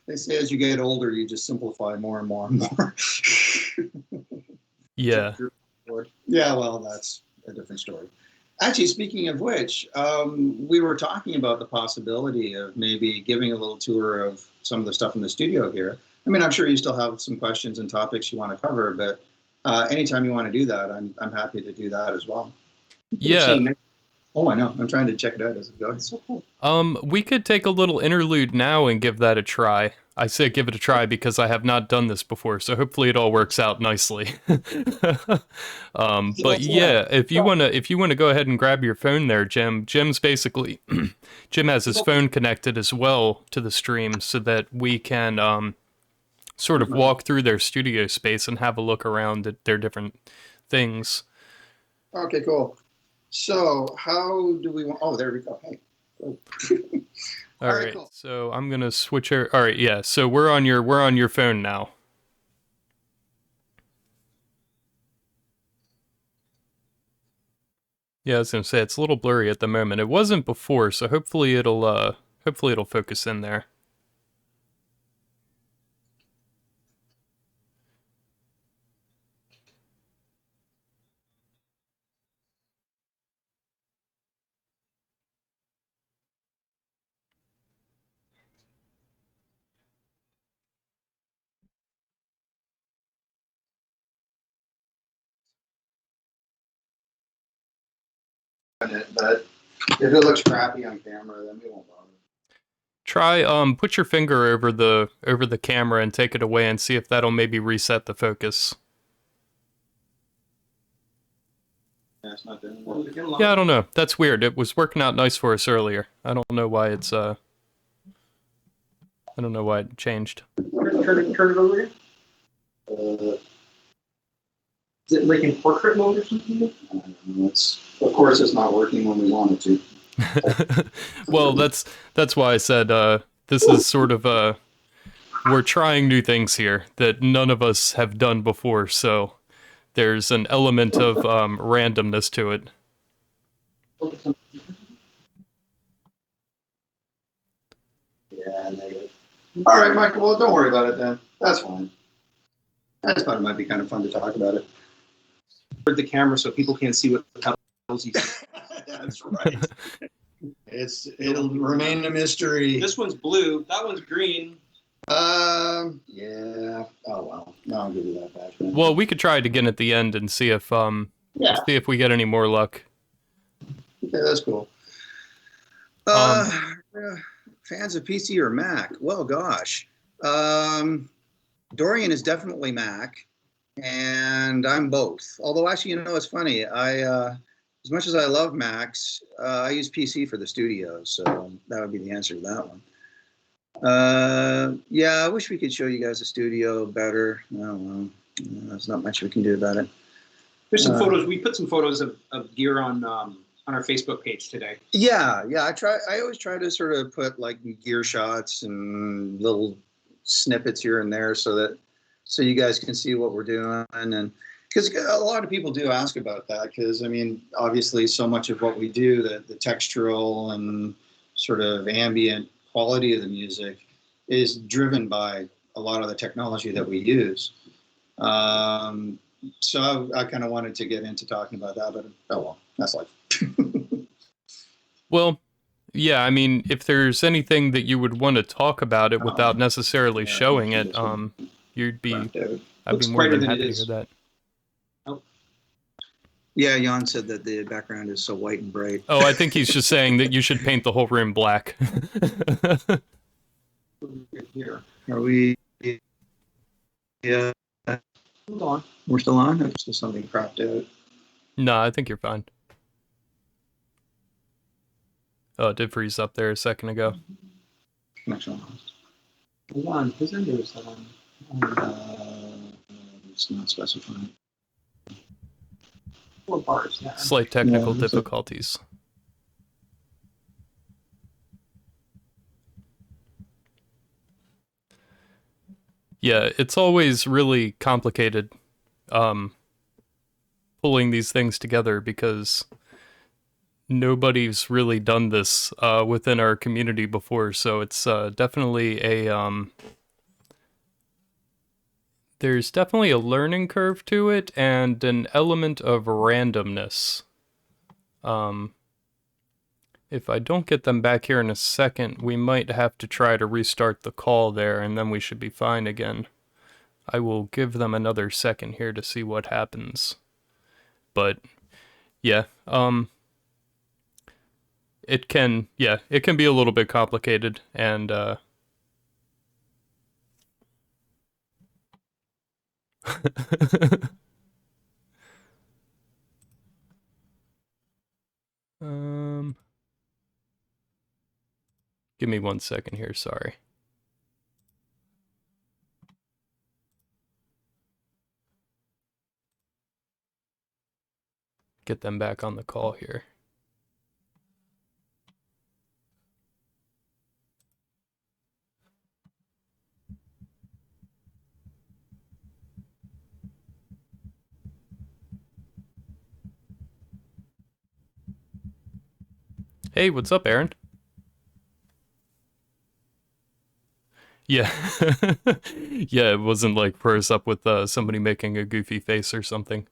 They say as you get older, you just simplify more and more and more. Yeah. Yeah, well, that's a different story. Actually, speaking of which, we were talking about the possibility of maybe giving a little tour of some of the stuff in the studio here. I mean, I'm sure you still have some questions and topics you want to cover, but anytime you want to do that, I'm happy to do that as well. Yeah. Oh, I know. I'm trying to check it out as it goes. So cool. We could take a little interlude now and give that a try. I say give it a try because I have not done this before, so hopefully it all works out nicely. But yeah, if you wanna go ahead and grab your phone there, Jim. Jim's basically Jim has his phone connected as well to the stream so that we can sort of walk through their studio space and have a look around at their different things. Okay, cool. So how do we want? Oh, there we go. Hey. Cool. All right, cool. so I'm gonna switch her. All right, yeah. So we're on your phone now. Yeah, I was gonna say it's a little blurry at the moment. It wasn't before, so hopefully it'll focus in there. But if it looks crappy on camera, then we won't bother. Try put your finger over the camera and take it away and see if that'll maybe reset the focus. Yeah, it's not doing Well, that. Yeah, I don't know. That's weird. It was working out nice for us earlier. I don't know why it's I don't know why it changed. Turn it over here. Is it like in portrait mode or something? Of course, it's not working when we want it to. Well, that's why I said this is sort of we're trying new things here that none of us have done before, so there's an element of randomness to it. Yeah, negative. All right, Michael. Well, don't worry about it then. That's fine. I just thought it might be kind of fun to talk about it. For the camera so people can't see what pedals you see. That's right. It'll remain a mystery. This one's blue. That one's green. Yeah. Oh well. No, I'll give you that back. Then. Well, we could try it again at the end and see if we get any more luck. Okay, that's cool. Fans of PC or Mac? Well, gosh. Dorian is definitely Mac, and I'm both. Although, actually, you know, it's funny. As much as I love Macs, I use PC for the studio, so that would be the answer to that one. Yeah, I wish we could show you guys the studio better. I don't know. There's not much we can do about it. There's some photos. We put some photos of gear on our Facebook page today. Yeah. I always try to sort of put like gear shots and little snippets here and there so you guys can see what we're doing. And because a lot of people do ask about that, because I mean, obviously so much of what we do, the textural and sort of ambient quality of the music is driven by a lot of the technology that we use. So I kind of wanted to get into talking about that, but oh well, that's life. Well, yeah, I mean, if there's anything that you would want to talk about it without necessarily showing it, I'd be more than happy to hear that. Oh. Yeah, Jan said that the background is so white and bright. Oh, I think he's just saying that you should paint the whole room black. Here. Are we? Yeah. Hold on. We're still on? Or is there something cropped out? No, I think you're fine. Oh, it did freeze up there a second ago. Connection lost. Hold on. His end is on. It's not specified. 4 bars. Yeah. Slight technical difficulties. Yeah, it's always really complicated pulling these things together because nobody's really done this within our community before, so it's definitely there's definitely a learning curve to it and an element of randomness. If I don't get them back here in a second, we might have to try to restart the call there, and then we should be fine again. I will give them another second here to see what happens. But, yeah, it can be a little bit complicated, and, give me 1 second here, sorry. Get them back on the call here. Hey, what's up, Aaron? Yeah. Yeah, it wasn't like froze up with somebody making a goofy face or something.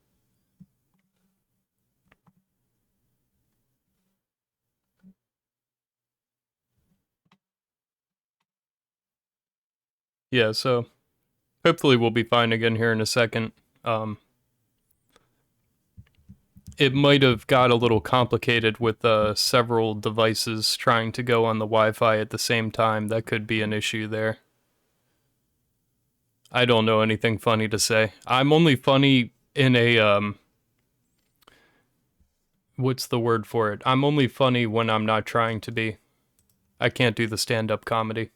Yeah, so hopefully we'll be fine again here in a second. It might have got a little complicated with several devices trying to go on the Wi-Fi at the same time. That could be an issue there. I don't know anything funny to say. I'm only funny in a what's the word for it? I'm only funny when I'm not trying to be. I can't do the stand-up comedy.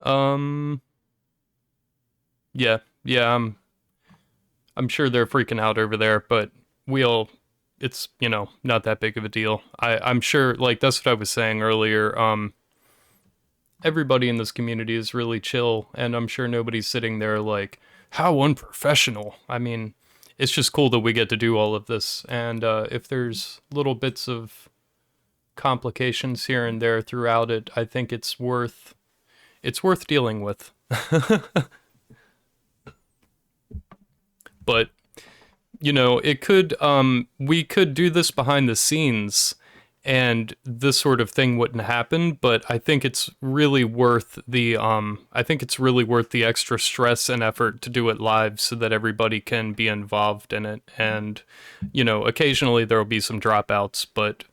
um, yeah, I'm sure they're freaking out over there, but it's, not that big of a deal. I'm sure, like, that's what I was saying earlier. Everybody in this community is really chill, and I'm sure nobody's sitting there like, how unprofessional. I mean, it's just cool that we get to do all of this, and if there's little bits of complications here and there throughout it, I think it's worth dealing with. But we could do this behind the scenes and this sort of thing wouldn't happen, but I think it's really worth the extra stress and effort to do it live so that everybody can be involved in it. And occasionally there'll be some dropouts, but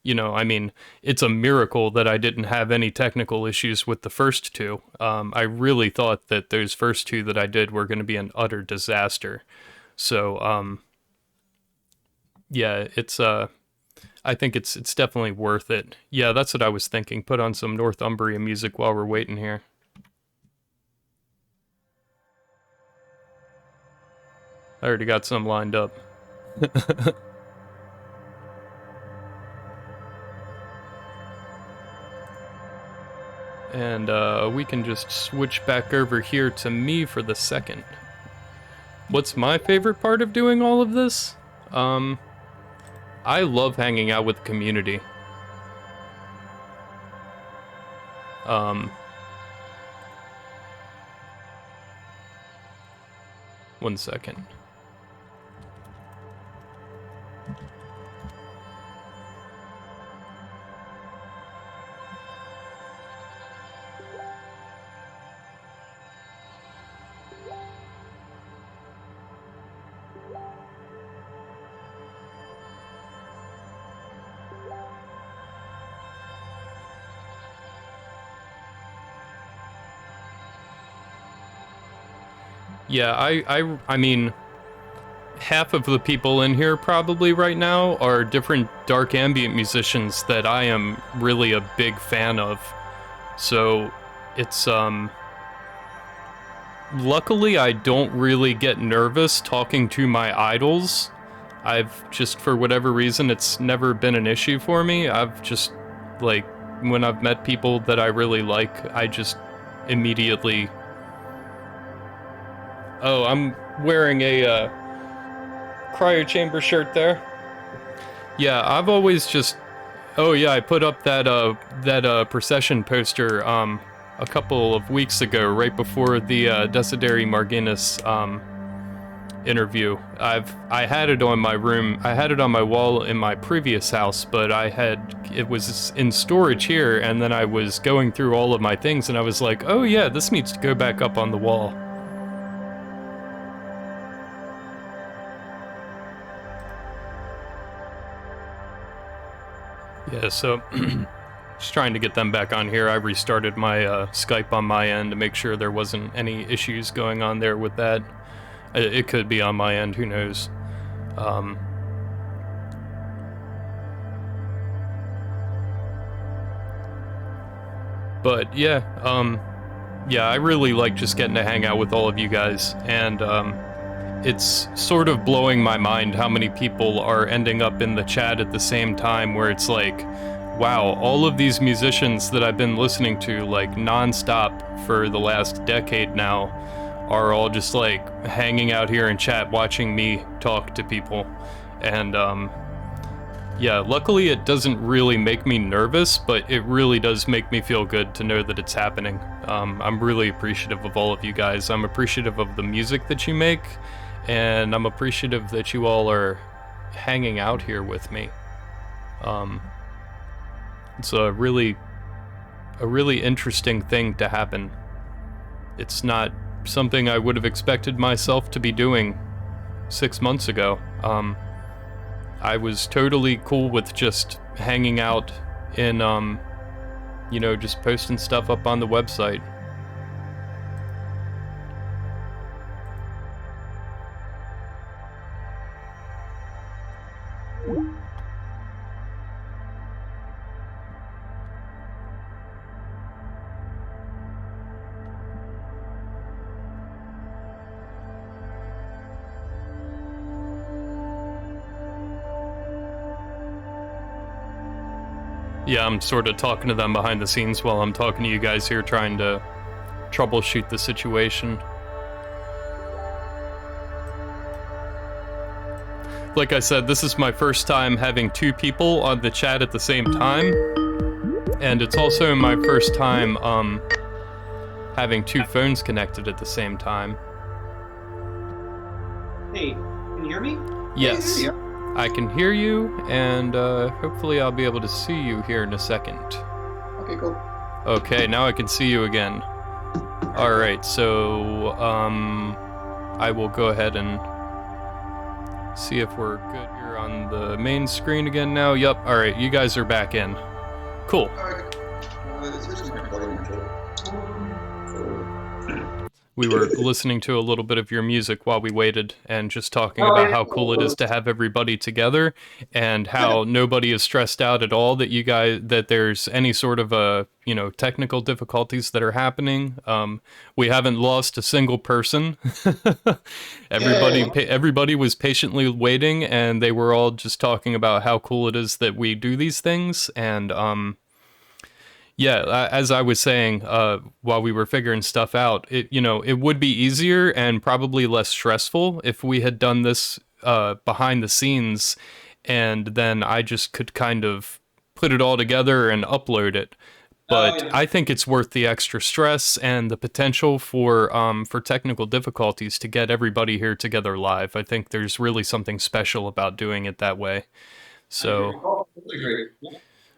I mean, it's a miracle that I didn't have any technical issues with the first two. I really thought that those first two that I did were going to be an utter disaster. So, yeah, I think it's definitely worth it. Yeah, that's what I was thinking. Put on some Northumbria music while we're waiting here. I already got some lined up. And we can just switch back over here to me for the second. What's my favorite part of doing all of this? I love hanging out with the community. One second. Yeah, I mean, half of the people in here probably right now are different dark ambient musicians that I am really a big fan of. So it's luckily I don't really get nervous talking to my idols. I've just, for whatever reason, it's never been an issue for me. I've just, like, when I've met people that I really like, I just immediately... Oh, I'm wearing a cryo chamber shirt there. Yeah, I've always just... Oh yeah, I put up that procession poster a couple of weeks ago, right before the Desideri Marginis interview. I had it on my room. I had it on my wall in my previous house, but it was in storage here, and then I was going through all of my things, and I was like, oh yeah, this needs to go back up on the wall. Yeah, so just trying to get them back on here. I restarted my Skype on my end to make sure there wasn't any issues going on there with that. It could be on my end, who knows. But yeah, I really like just getting to hang out with all of you guys, and it's sort of blowing my mind how many people are ending up in the chat at the same time, where it's like, wow, all of these musicians that I've been listening to like non-stop for the last decade now are all just like hanging out here in chat watching me talk to people. And yeah, luckily it doesn't really make me nervous, but it really does make me feel good to know that it's happening. I'm really appreciative of all of you guys. I'm appreciative of the music that you make, and I'm appreciative that you all are hanging out here with me. It's a really interesting thing to happen. It's not something I would have expected myself to be doing 6 months ago. I was totally cool with just hanging out and, just posting stuff up on the website. Yeah, I'm sort of talking to them behind the scenes while I'm talking to you guys here, trying to troubleshoot the situation. Like I said, this is my first time having two people on the chat at the same time, and it's also my first time having two phones connected at the same time. Hey, can you hear me? Yes. Yeah. I can hear you, and hopefully I'll be able to see you here in a second. Okay, cool. Okay, now I can see you again. Alright, so I will go ahead and see if we're good here on the main screen again now. Yep, alright, you guys are back in. Cool. All right. This is my volume control. We were listening to a little bit of your music while we waited and just talking about how cool it is to have everybody together and how nobody is stressed out at all that there's any sort of technical difficulties that are happening. We haven't lost a single person. Everybody was patiently waiting, and they were all just talking about how cool it is that we do these things. And yeah, as I was saying, while we were figuring stuff out, it would be easier and probably less stressful if we had done this behind the scenes, and then I just could kind of put it all together and upload it. But I think it's worth the extra stress and the potential for technical difficulties to get everybody here together live. I think there's really something special about doing it that way. So.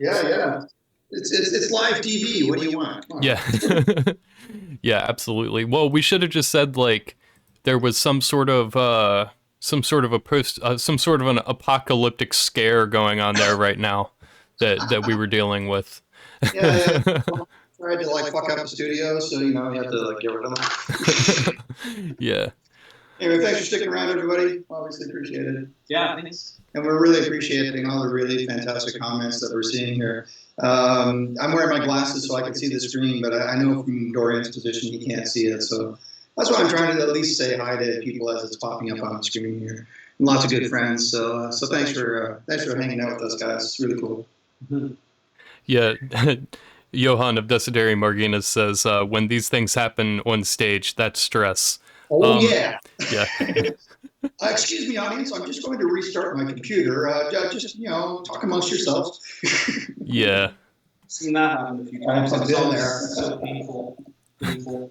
Yeah. It's live TV. What do you want? Yeah. Yeah, absolutely. Well, we should have just said there was some sort of an apocalyptic scare going on there right now that we were dealing with. Yeah. Tried to fuck up the studio, so you have to get rid of them. Yeah. Anyway, thanks for sticking around, everybody. Obviously appreciate it. Yeah, thanks. And we're really appreciating all the really fantastic comments that we're seeing here. I'm wearing my glasses so I can see the screen, but I know from Dorian's position he can't see it. So that's why I'm trying to at least say hi to people as it's popping up on the screen here. And lots of good friends. So thanks for hanging out with us, guys. It's really cool. Yeah. Johan of Desideri Marginas says, when these things happen on stage, that's stress. Oh, yeah. Yeah. Excuse me, audience. I'm just going to restart my computer. Just talk amongst yourselves. Yeah. Seen that happen a few times. I've been there. So painful. Yeah.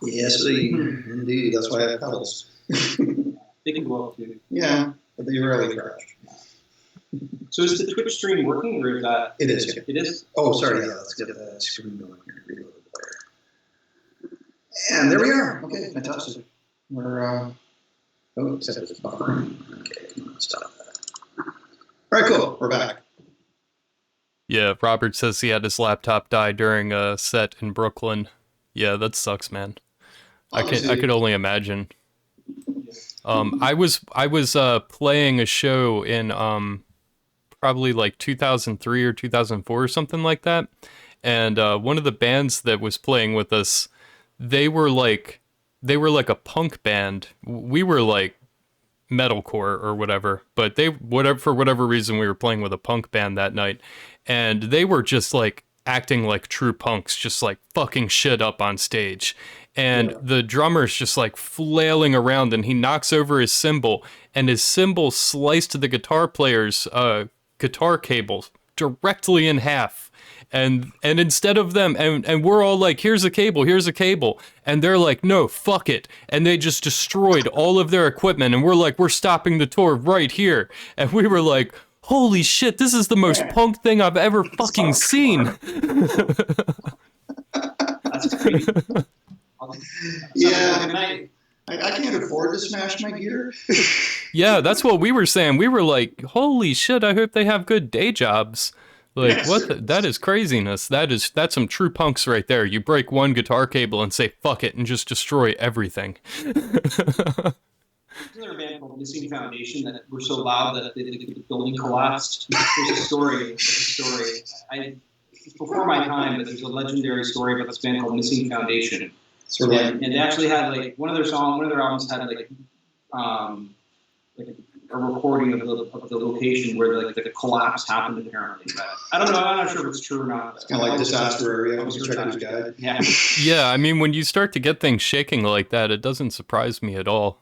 Yes, indeed. That's why I have pedals. They can go up too. Yeah, but they rarely charge. So is the Twitch stream working, or is that? It is. It is. Oh, sorry. Yeah, let's get the screen going here. Reload the player. And there we are. Okay, fantastic. We're except it's buffering. Okay, come on, stop that. All right, cool. We're back. Yeah, Robert says he had his laptop die during a set in Brooklyn. Yeah, that sucks, man. I could only imagine. I was playing a show in probably 2003 or 2004 or something like that, and one of the bands that was playing with us, they were like a punk band. We were like metalcore or whatever, but for whatever reason we were playing with a punk band that night, and they were just acting like true punks, just fucking shit up on stage. And the drummer's just flailing around, and he knocks over his cymbal, and his cymbal sliced the guitar player's guitar cable directly in half. And instead of them, and we're all like, here's a cable. And they're like, no, fuck it. And they just destroyed all of their equipment. And we're like, we're stopping the tour right here. And we were like, holy shit, this is the most punk thing I've ever fucking seen. That's crazy. Yeah. I can't afford to smash my gear. Yeah, that's what we were saying. We were like, holy shit, I hope they have good day jobs. Like, Yes. that is craziness. That's some true punks right there. You break one guitar cable and say fuck it and just destroy everything. There's another band called Missing Foundation that were so loud that the building collapsed. There's a story. It's before my time, but there's a legendary story about this band called Missing Foundation. Sort of like, And they actually had like one of their albums had like a recording of the location where like a collapse happened apparently. But I don't know. I'm not sure if it's true or not. it's kind of like Disaster Area. Hitchhiker's Guide. Yeah. Yeah, I mean, when you start to get things shaking like that, it doesn't surprise me at all.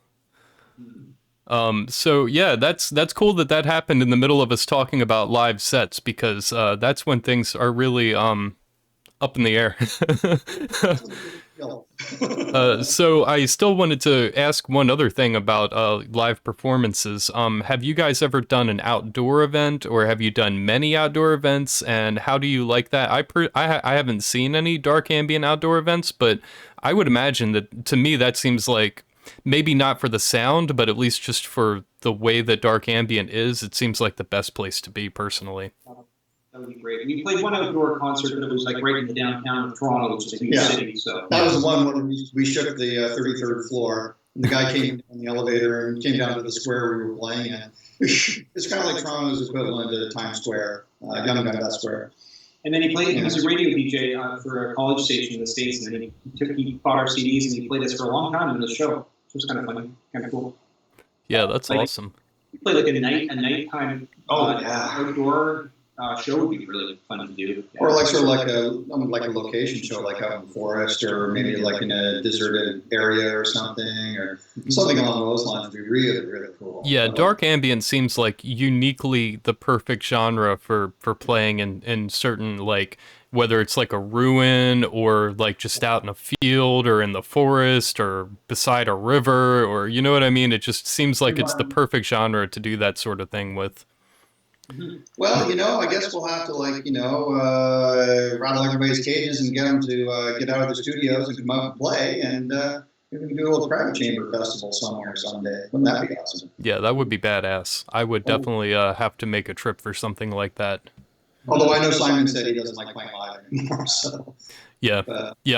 So yeah, that's cool that happened in the middle of us talking about live sets, because that's when things are really up in the air. So I still wanted to ask one other thing about live performances. Have you guys ever done an outdoor event, or have you done many outdoor events, and how do you like that? I haven't seen any dark ambient outdoor events, but I would imagine that, to me, that seems like, maybe not for the sound, but at least just for the way that dark ambient is, it seems like the best place to be, personally. That would be great. We played one outdoor concert that was like right in the downtown of Toronto, which is a huge city. So that was the one where we shook the 33rd floor. And the guy came on the elevator and came down to the square we were playing in. It's kind of like Toronto's equivalent to Times Square, Young Dundas Square. And then he was a radio DJ for a college station in the States, and then he bought our CDs and he played us for a long time in the show. It was kind of funny, kind of cool. Yeah, that's awesome. We played like a nighttime outdoor show would be really fun to do. Yeah. Or like sort of like a location show, like out in the forest, or maybe like in a deserted area or something, or something along those lines would be really, really cool. Yeah, dark ambient seems like uniquely the perfect genre for playing in certain, like, whether it's like a ruin or like just out in a field or in the forest or beside a river, or, you know what I mean? It just seems like it's the perfect genre to do that sort of thing with. Well, I guess we'll have to rattle everybody's cages and get them to get out of the studios and come out and play, and we can do a little cryo chamber festival somewhere someday. Wouldn't that be awesome? Yeah, that would be badass. I would definitely have to make a trip for something like that. Although I know Simon said he doesn't like playing live anymore, so. Yeah,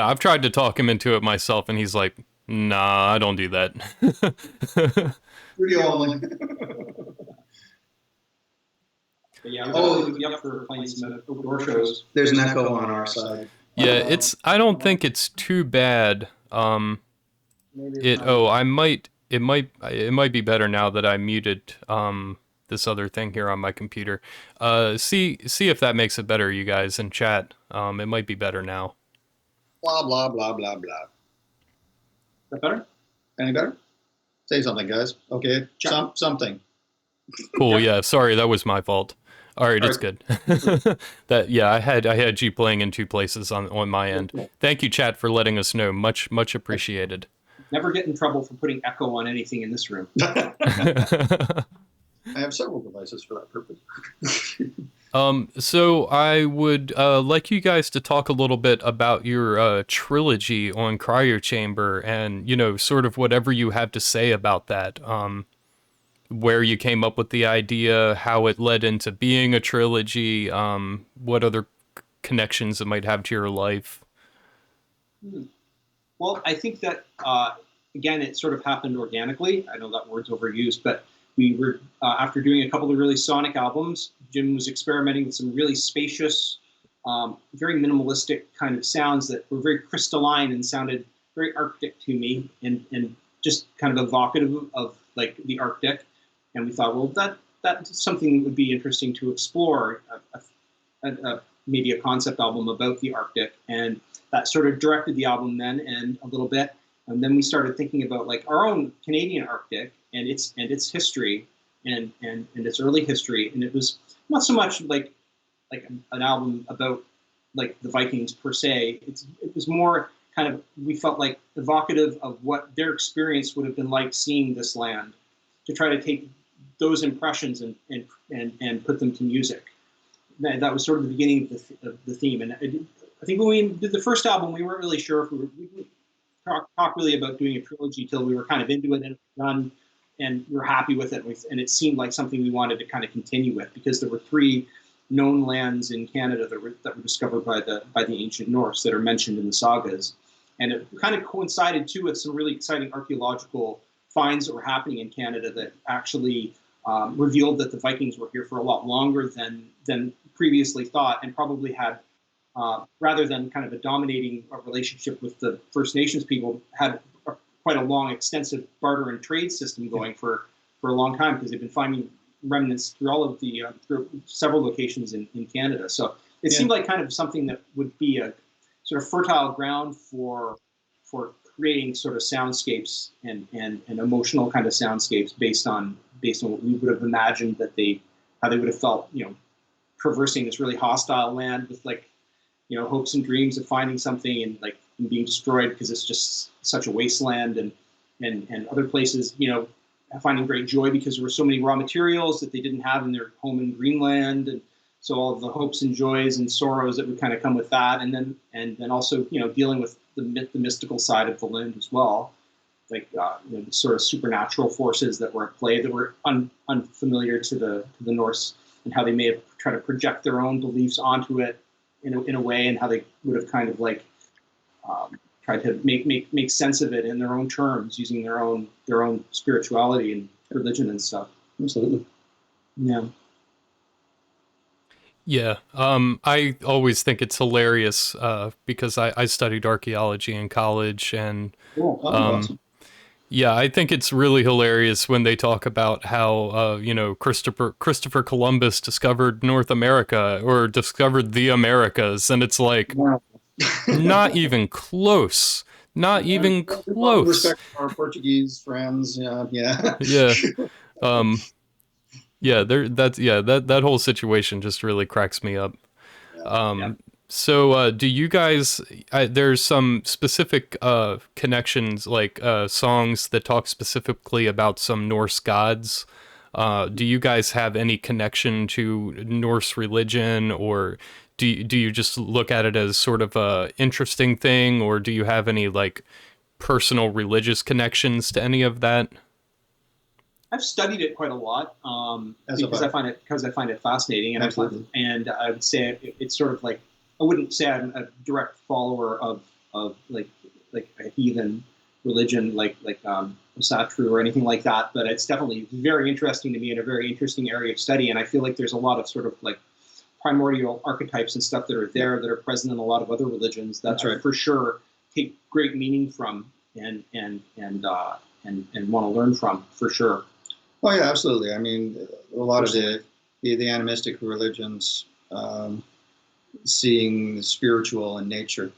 I've tried to talk him into it myself, and he's like, nah, I don't do that. Studio only. But yeah, we'll be up for playing some outdoor shows. There's an echo on our side. Yeah, I don't think it's too bad. It might be better now that I muted this other thing here on my computer. See if that makes it better, you guys, in chat. It might be better now. Blah blah blah blah blah. Is that better? Any better? Say something, guys. Okay, something. Cool. Yeah. Sorry, that was my fault. All right, it's good. I had G playing in two places on my end. Thank you, chat, for letting us know. Much appreciated. Never get in trouble for putting echo on anything in this room. I have several devices for that purpose. So I would like you guys to talk a little bit about your trilogy on Cryo Chamber, and sort of whatever you have to say about that. Where you came up with the idea, how it led into being a trilogy, what other connections it might have to your life. Well, I think that, again, it sort of happened organically. I know that word's overused, but we were, after doing a couple of really sonic albums, Jim was experimenting with some really spacious, very minimalistic kind of sounds that were very crystalline and sounded very Arctic to me, and just kind of evocative of like the Arctic. And we thought, well, that's something that would be interesting to explore, maybe a concept album about the Arctic. And that sort of directed the album then, and a little bit. And then we started thinking about like our own Canadian Arctic and its history and its early history. And it was not so much like an album about like the Vikings per se. It was more kind of, we felt like evocative of what their experience would have been like seeing this land, to try to take those impressions and put them to music. That was sort of the beginning of the theme. And I think when we did the first album, we weren't really sure if we talk really about doing a trilogy till we were kind of into it and done, and we were happy with it. And it seemed like something we wanted to kind of continue with, because there were 3 known lands in Canada that were discovered by the ancient Norse that are mentioned in the sagas. And it kind of coincided too with some really exciting archaeological finds that were happening in Canada that actually revealed that the Vikings were here for a lot longer than previously thought, and probably had, rather than kind of a dominating relationship with the First Nations people, had quite a long, extensive barter and trade system going for a long time, because they've been finding remnants through all of the through several locations in Canada. So it seemed like kind of something that would be a sort of fertile ground for creating sort of soundscapes and emotional kind of soundscapes based on what we would have imagined how they would have felt, traversing this really hostile land with hopes and dreams of finding something and being destroyed because it's just such a wasteland, and other places, finding great joy because there were so many raw materials that they didn't have in their home in Greenland, and so all of the hopes and joys and sorrows that would kind of come with that, and then also dealing with the mystical side of the land as well, the sort of supernatural forces that were at play that were unfamiliar to the Norse, and how they may have tried to project their own beliefs onto it in a way, and how they would have kind of tried to make sense of it in their own terms, using their own spirituality and religion and stuff. Absolutely. Yeah. Yeah. I always think it's hilarious because I studied archaeology in college, and Cool. Awesome. yeah, I think it's really hilarious when they talk about how Christopher Columbus discovered North America, or discovered the Americas, and it's like, Wow. not even close. Not even close. Respect for our Portuguese friends. Yeah. Yeah. Yeah, that whole situation just really cracks me up. Yeah. So do you guys, there's some specific connections, like songs that talk specifically about some Norse gods. Do you guys have any connection to Norse religion, or do you just look at it as sort of a interesting thing, or do you have any personal religious connections to any of that? I've studied it quite a lot because I find it fascinating, and I would say it's sort of like, I wouldn't say I'm a direct follower of like a heathen religion like Satru or anything like that, but it's definitely very interesting to me, and a very interesting area of study. And I feel like there's a lot of sort of primordial archetypes and stuff that are present in a lot of other religions that I for sure take great meaning from and want to learn from, for sure. Oh yeah, absolutely. I mean, a lot of the animistic religions, seeing the spiritual in nature,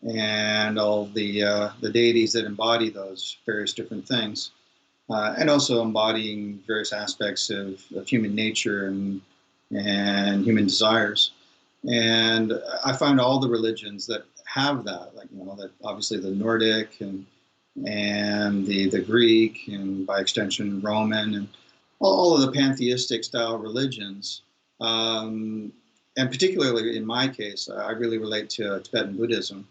and all the deities that embody those various different things, and also embodying various aspects of human nature and human desires. And I find all the religions that have that, that obviously the Nordic and the Greek, and by extension Roman, and all of the pantheistic style religions, and particularly in my case, I really relate to Tibetan Buddhism.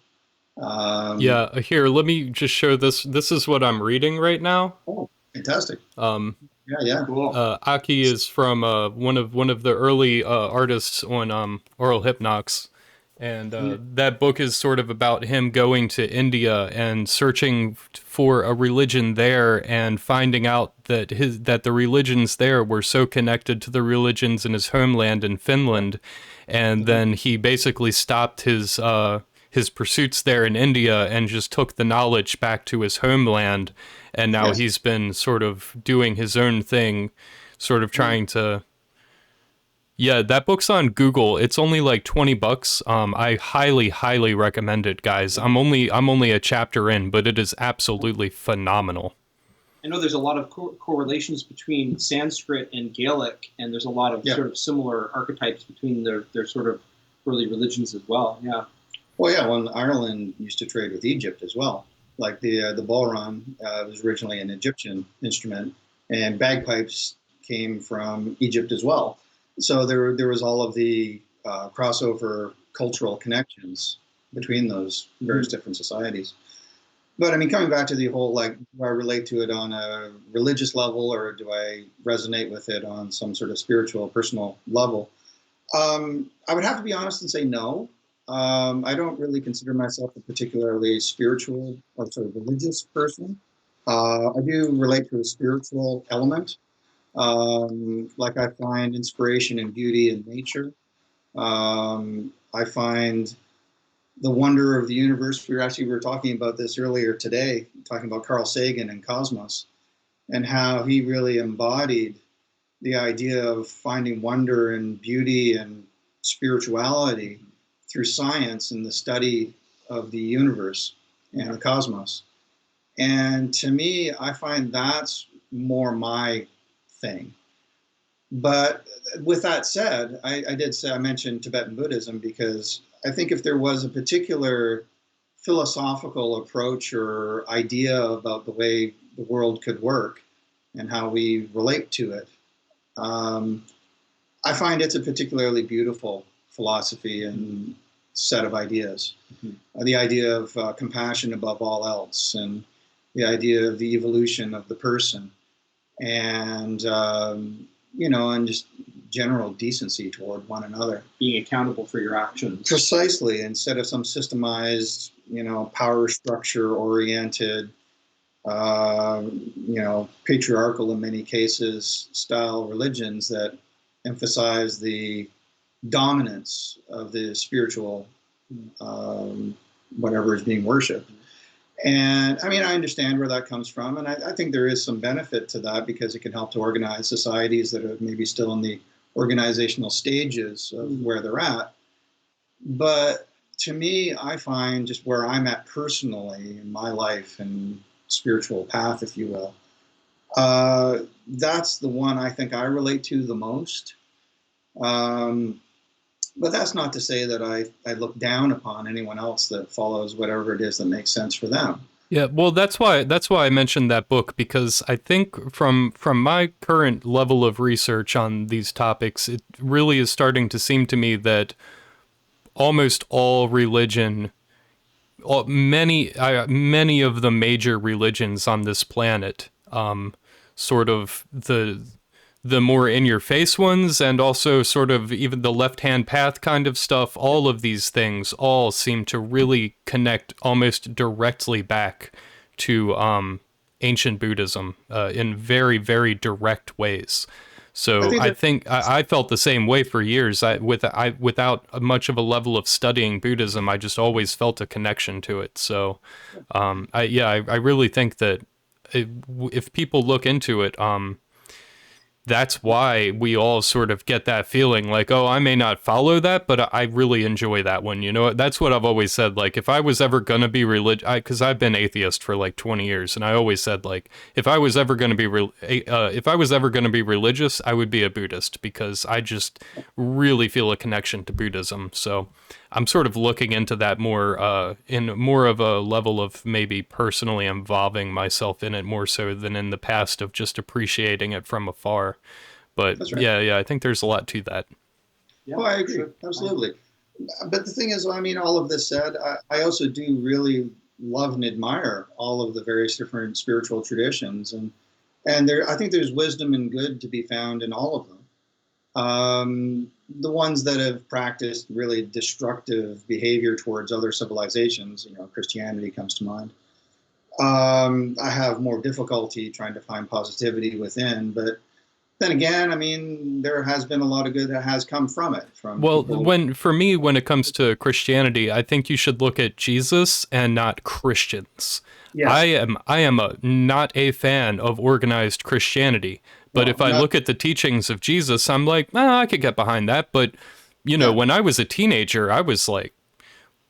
Yeah, here, let me just show this. This is what I'm reading right now. Oh, fantastic. Yeah, cool. Aki is from one of the early artists on Oral Hypnox. And that book is sort of about him going to India and searching for a religion there, and finding out that the religions there were so connected to the religions in his homeland in Finland, and then he basically stopped his pursuits there in India and just took the knowledge back to his homeland, and now he's been sort of doing his own thing, sort of trying to. Yeah, that book's on Google. It's only $20. I highly recommend it, guys. I'm only a chapter in, but it is absolutely phenomenal. I know there's a lot of correlations between Sanskrit and Gaelic, and there's a lot of sort of similar archetypes between their sort of early religions as well. Yeah. Well, yeah. Well, Ireland used to trade with Egypt as well. Like the ballroom was originally an Egyptian instrument, and bagpipes came from Egypt as well. So there was all of the crossover cultural connections between those various different societies. But I mean, coming back to the whole, like, do I relate to it on a religious level, or do I resonate with it on some sort of spiritual, personal level? I would have to be honest and say no. I don't really consider myself a particularly spiritual or sort of religious person. I do relate to a spiritual element. Like, I find inspiration and beauty in nature. I find the wonder of the universe. We were talking about this earlier today, talking about Carl Sagan and cosmos, and how he really embodied the idea of finding wonder and beauty and spirituality through science and the study of the universe and the cosmos. And to me, I find that's more my thing. But with that said, I did say, I mentioned Tibetan Buddhism because I think if there was a particular philosophical approach or idea about the way the world could work and how we relate to it, I find it's a particularly beautiful philosophy and set of ideas. The idea of compassion above all else, and the idea of the evolution of the person, and and just general decency toward one another. Being accountable for your actions. Precisely, instead of some systemized, power structure oriented, patriarchal in many cases style religions that emphasize the dominance of the spiritual, whatever is being worshipped. And I mean, I understand where that comes from, and I think there is some benefit to that because it can help to organize societies that are maybe still in the organizational stages of where they're at. But to me, I find just where I'm at personally in my life and spiritual path, if you will, that's the one I think I relate to the most. But that's not to say that I look down upon anyone else that follows whatever it is that makes sense for them. Yeah, well, that's why I mentioned that book, because I think from my current level of research on these topics, it really is starting to seem to me that almost all religion, many of the major religions on this planet, sort of the more in-your-face ones, and also sort of even the left-hand path kind of stuff, all of these things all seem to really connect almost directly back to ancient Buddhism in very, very direct ways. So I think I felt the same way for years. Without much of a level of studying Buddhism, I just always felt a connection to it. So I really think that if people look into it, that's why we all sort of get that feeling like, oh, I may not follow that, but I really enjoy that one. That's what I've always said. Like, if I was ever going to be religious, because I've been atheist for like 20 years, and I always said, like, if I was ever going to be religious, I would be a Buddhist, because I just really feel a connection to Buddhism. So I'm sort of looking into that more, in more of a level of maybe personally involving myself in it more so than in the past of just appreciating it from afar. But right. yeah, I think there's a lot to that. Yeah, I agree. Sure. Absolutely. But the thing is, I mean, all of this said, I also do really love and admire all of the various different spiritual traditions. And I think there's wisdom and good to be found in all of them. The ones that have practiced really destructive behavior towards other civilizations, Christianity comes to mind. I have more difficulty trying to find positivity within, but then again, I mean, there has been a lot of good that has come from it. When it comes to Christianity, I think you should look at Jesus and not Christians. Yes. I am not a fan of organized Christianity. But if I look at the teachings of Jesus, I'm like, I could get behind that. But, when I was a teenager, I was like,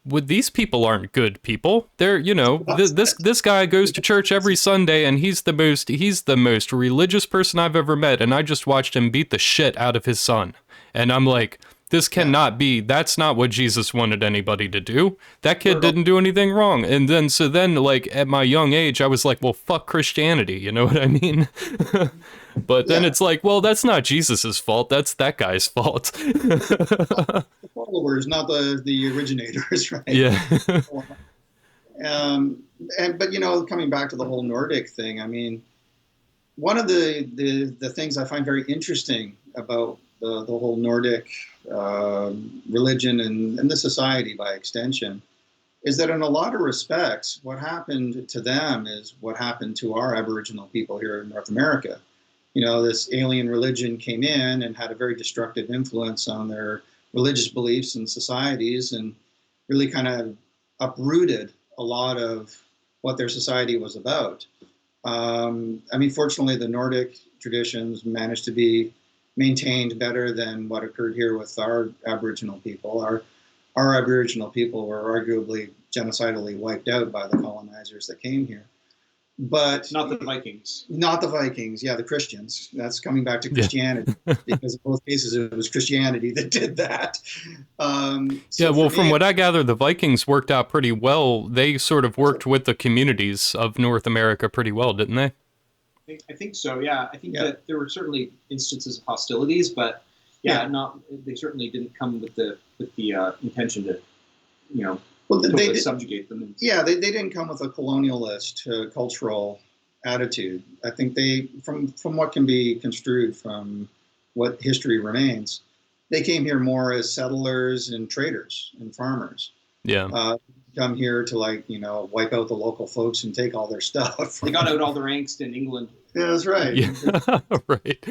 these people aren't good people. They're, this guy goes to church every Sunday, and he's the most religious person I've ever met. And I just watched him beat the shit out of his son. And I'm like, this cannot be, that's not what Jesus wanted anybody to do. That kid didn't do anything wrong. And then, like, at my young age, I was like, well, fuck Christianity. You know what I mean? But then it's like, well, that's not Jesus's fault. That's that guy's fault. The followers, not the originators, right? Yeah. but coming back to the whole Nordic thing, I mean, one of the things I find very interesting about the whole Nordic religion and the society by extension is that in a lot of respects, what happened to them is what happened to our Aboriginal people here in North America. This alien religion came in and had a very destructive influence on their religious beliefs and societies, and really kind of uprooted a lot of what their society was about. I mean, fortunately, the Nordic traditions managed to be maintained better than what occurred here with our Aboriginal people. Our Aboriginal people were arguably genocidally wiped out by the colonizers that came here. But not the Vikings. Not the Vikings, yeah, the Christians. That's coming back to Christianity, because in both cases it was Christianity that did that. From what I gather, the Vikings worked out pretty well. They sort of worked with the communities of North America pretty well, didn't they? I think so, yeah. I think that there were certainly instances of hostilities, but they certainly didn't come with the intention to, they subjugate them. They didn't come with a colonialist cultural attitude. I think they, from what can be construed from what history remains, they came here more as settlers and traders and farmers. Yeah. Come here to wipe out the local folks and take all their stuff. They got out all their angst in England. Yeah, that's right. Yeah. Right.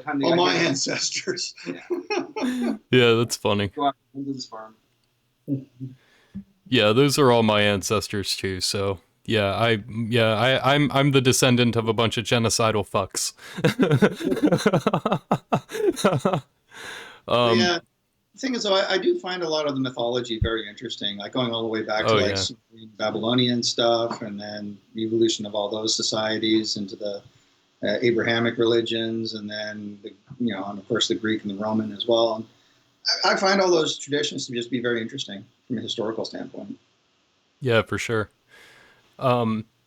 All my ancestors. Yeah, that's funny. Go out into this farm. Yeah, those are all my ancestors too. So I'm the descendant of a bunch of genocidal fucks. The thing is, though, I do find a lot of the mythology very interesting, like going all the way back to Babylonian stuff, and then the evolution of all those societies into the Abrahamic religions, and then and of course the Greek and the Roman as well. And I find all those traditions to just be very interesting from a historical standpoint. Yeah, for sure.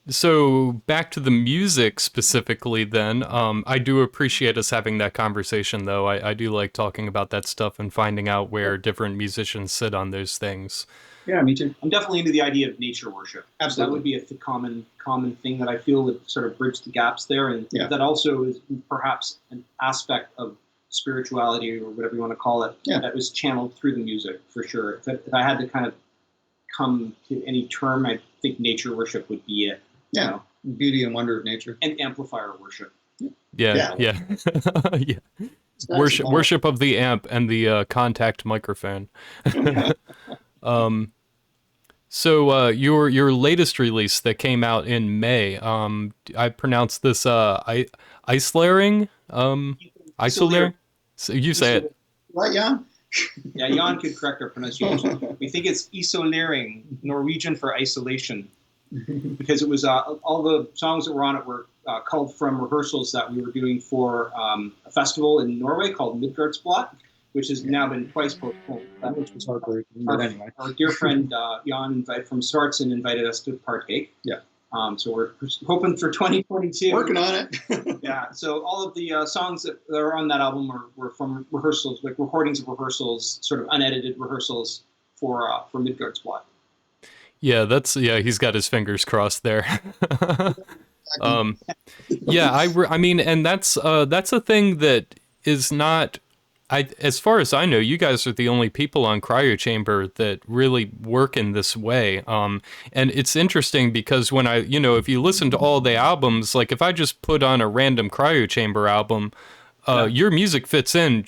So back to the music specifically then, I do appreciate us having that conversation though. I do like talking about that stuff and finding out where different musicians sit on those things. Yeah, me too. I'm definitely into the idea of nature worship. Absolutely. That would be a common thing that I feel would sort of bridge the gaps there. And that also is perhaps an aspect of spirituality or whatever you want to call it that was channeled through the music for sure. If I had to kind of come to any term, I think nature worship would be it. Yeah, beauty and wonder of nature. And amplifier worship. Yeah. Yeah. Worship of the amp and the contact microphone. So your latest release that came out in May, I pronounced this Isolering? Isolering? So you say it. What, Jan? Yeah, Jan could correct our pronunciation. We think it's Isolering, Norwegian for isolation. Because it was all the songs that were on it were culled from rehearsals that we were doing for a festival in Norway called Midgardsblot, which has now been twice postponed. Which was heartbreaking, but anyway. Our dear friend Jan from Svartsen invited us to partake. Yeah. So we're hoping for 2022. Working on it. Yeah. So all of the songs that are on that album were from rehearsals, like recordings of rehearsals, sort of unedited rehearsals for Midgardsblot. Yeah, he's got his fingers crossed there. I mean, and that's a thing that is not, as far as I know, you guys are the only people on Cryo Chamber that really work in this way. And it's interesting because when if you listen to all the albums, like if I just put on a random Cryo Chamber album, your music fits in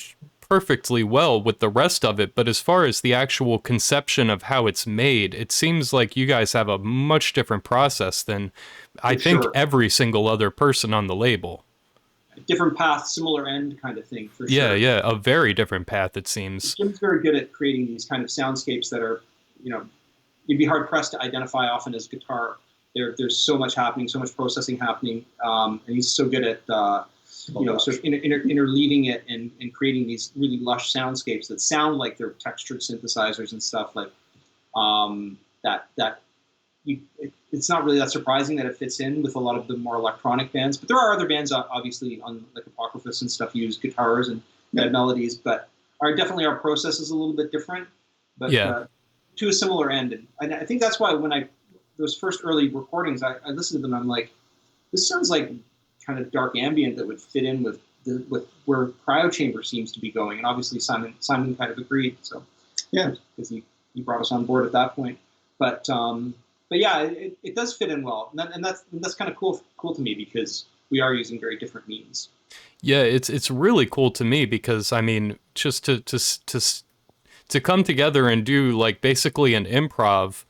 perfectly well with the rest of it, but as far as the actual conception of how it's made, it seems like you guys have a much different process than I think every single other person on the label. Different path, similar end kind of thing, for sure. Yeah, a very different path, it seems. Jim's very good at creating these kind of soundscapes that are, you'd be hard pressed to identify often as guitar. There's so much happening, so much processing happening, and he's so good at sort of interleaving it and creating these really lush soundscapes that sound like they're textured synthesizers and stuff like that. It's not really that surprising that it fits in with a lot of the more electronic bands, but there are other bands, obviously, on like Apocryphus and stuff, use guitars and melodies, but our process is a little bit different, but to a similar end. And I think that's why when I those first early recordings, I listened to them. And I'm like, this sounds like kind of dark ambient that would fit in with where Cryo Chamber seems to be going. And obviously Simon kind of agreed. So Yeah, because he brought us on board at that point. But yeah, it does fit in well, and that's kind of cool to me, because we are using very different means. Yeah, it's really cool to me because I mean, just to come together and do like basically an improv,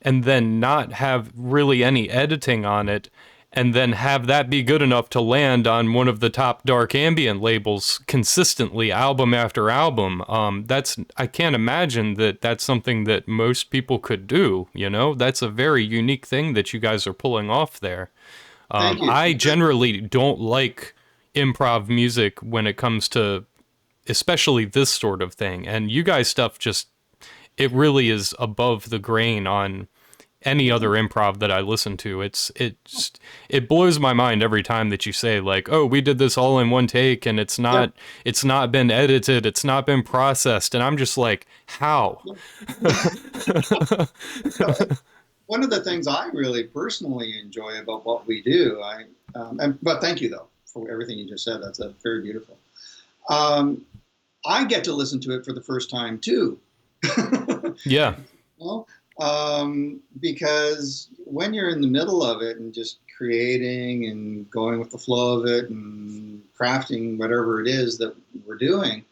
and then not have really any editing on it, and then have that be good enough to land on one of the top dark ambient labels consistently, album after album. I can't imagine that that's something that most people could do. You know, that's a very unique thing that you guys are pulling off there. thank you. I generally don't like improv music when it comes to especially this sort of thing, and you guys' stuff just, it really is above the grain on any other improv that I listen to. It blows my mind every time that you say like, oh, we did this all in one take and it's not been edited, it's not been processed, and I'm just like, how? One of the things I really personally enjoy about what we do, but thank you though for everything you just said. That's very beautiful. I get to listen to it for the first time too. Yeah. Well, because when you're in the middle of it and just creating and going with the flow of it and crafting whatever it is that we're doing,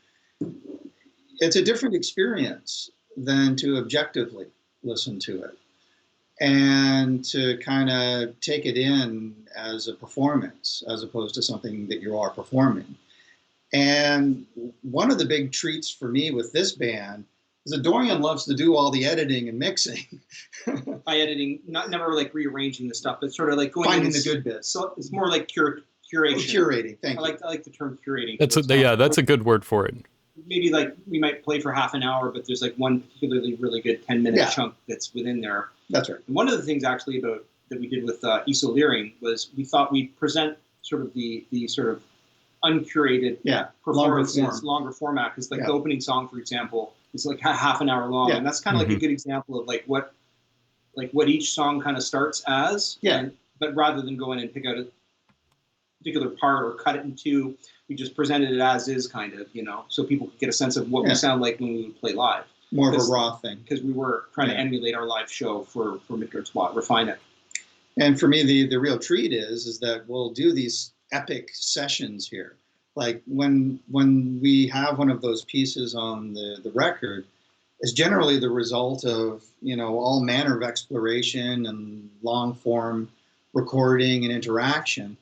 it's a different experience than to objectively listen to it and to kind of take it in as a performance as opposed to something that you are performing. And one of the big treats for me with this band is that Dorian loves to do all the editing and mixing. By editing, never like rearranging the stuff, but sort of like going finding the good bits. So it's more like curation. Curating. Thank you. I like the term curating. That's a good word for it. Maybe like we might play for half an hour, but there's like one particularly really good 10-minute chunk that's within there. That's right. And one of the things actually that we did with Isoleering was we thought we'd present sort of the sort of uncurated performances, longer format, because like the opening song, for example, is like half an hour long, and that's kind of like a good example of like what each song kind of starts as. But rather than go in and pick out a particular part or cut it in two, we just presented it as is, kind of, you know, so people could get a sense of what we sound like when we would play live. More of a raw thing. Because we were trying to emulate our live show for Midgard Spot, refine it. And for me, the real treat is that we'll do these epic sessions here. Like when we have one of those pieces on the record, is generally the result of, you know, all manner of exploration and long form recording and interaction.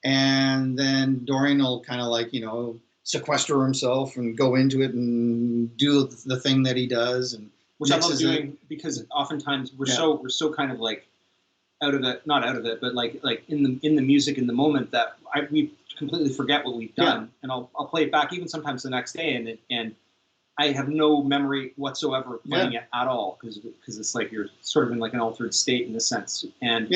And then Dorian will kind of like, you know, sequester himself and go into it and do the thing that he does, and which I love doing, because oftentimes we're so kind of like not out of it, but like in the music in the moment that we completely forget what we've done, and I'll play it back even sometimes the next day, and I have no memory whatsoever of playing it at all, because it's like you're sort of in like an altered state in a sense, and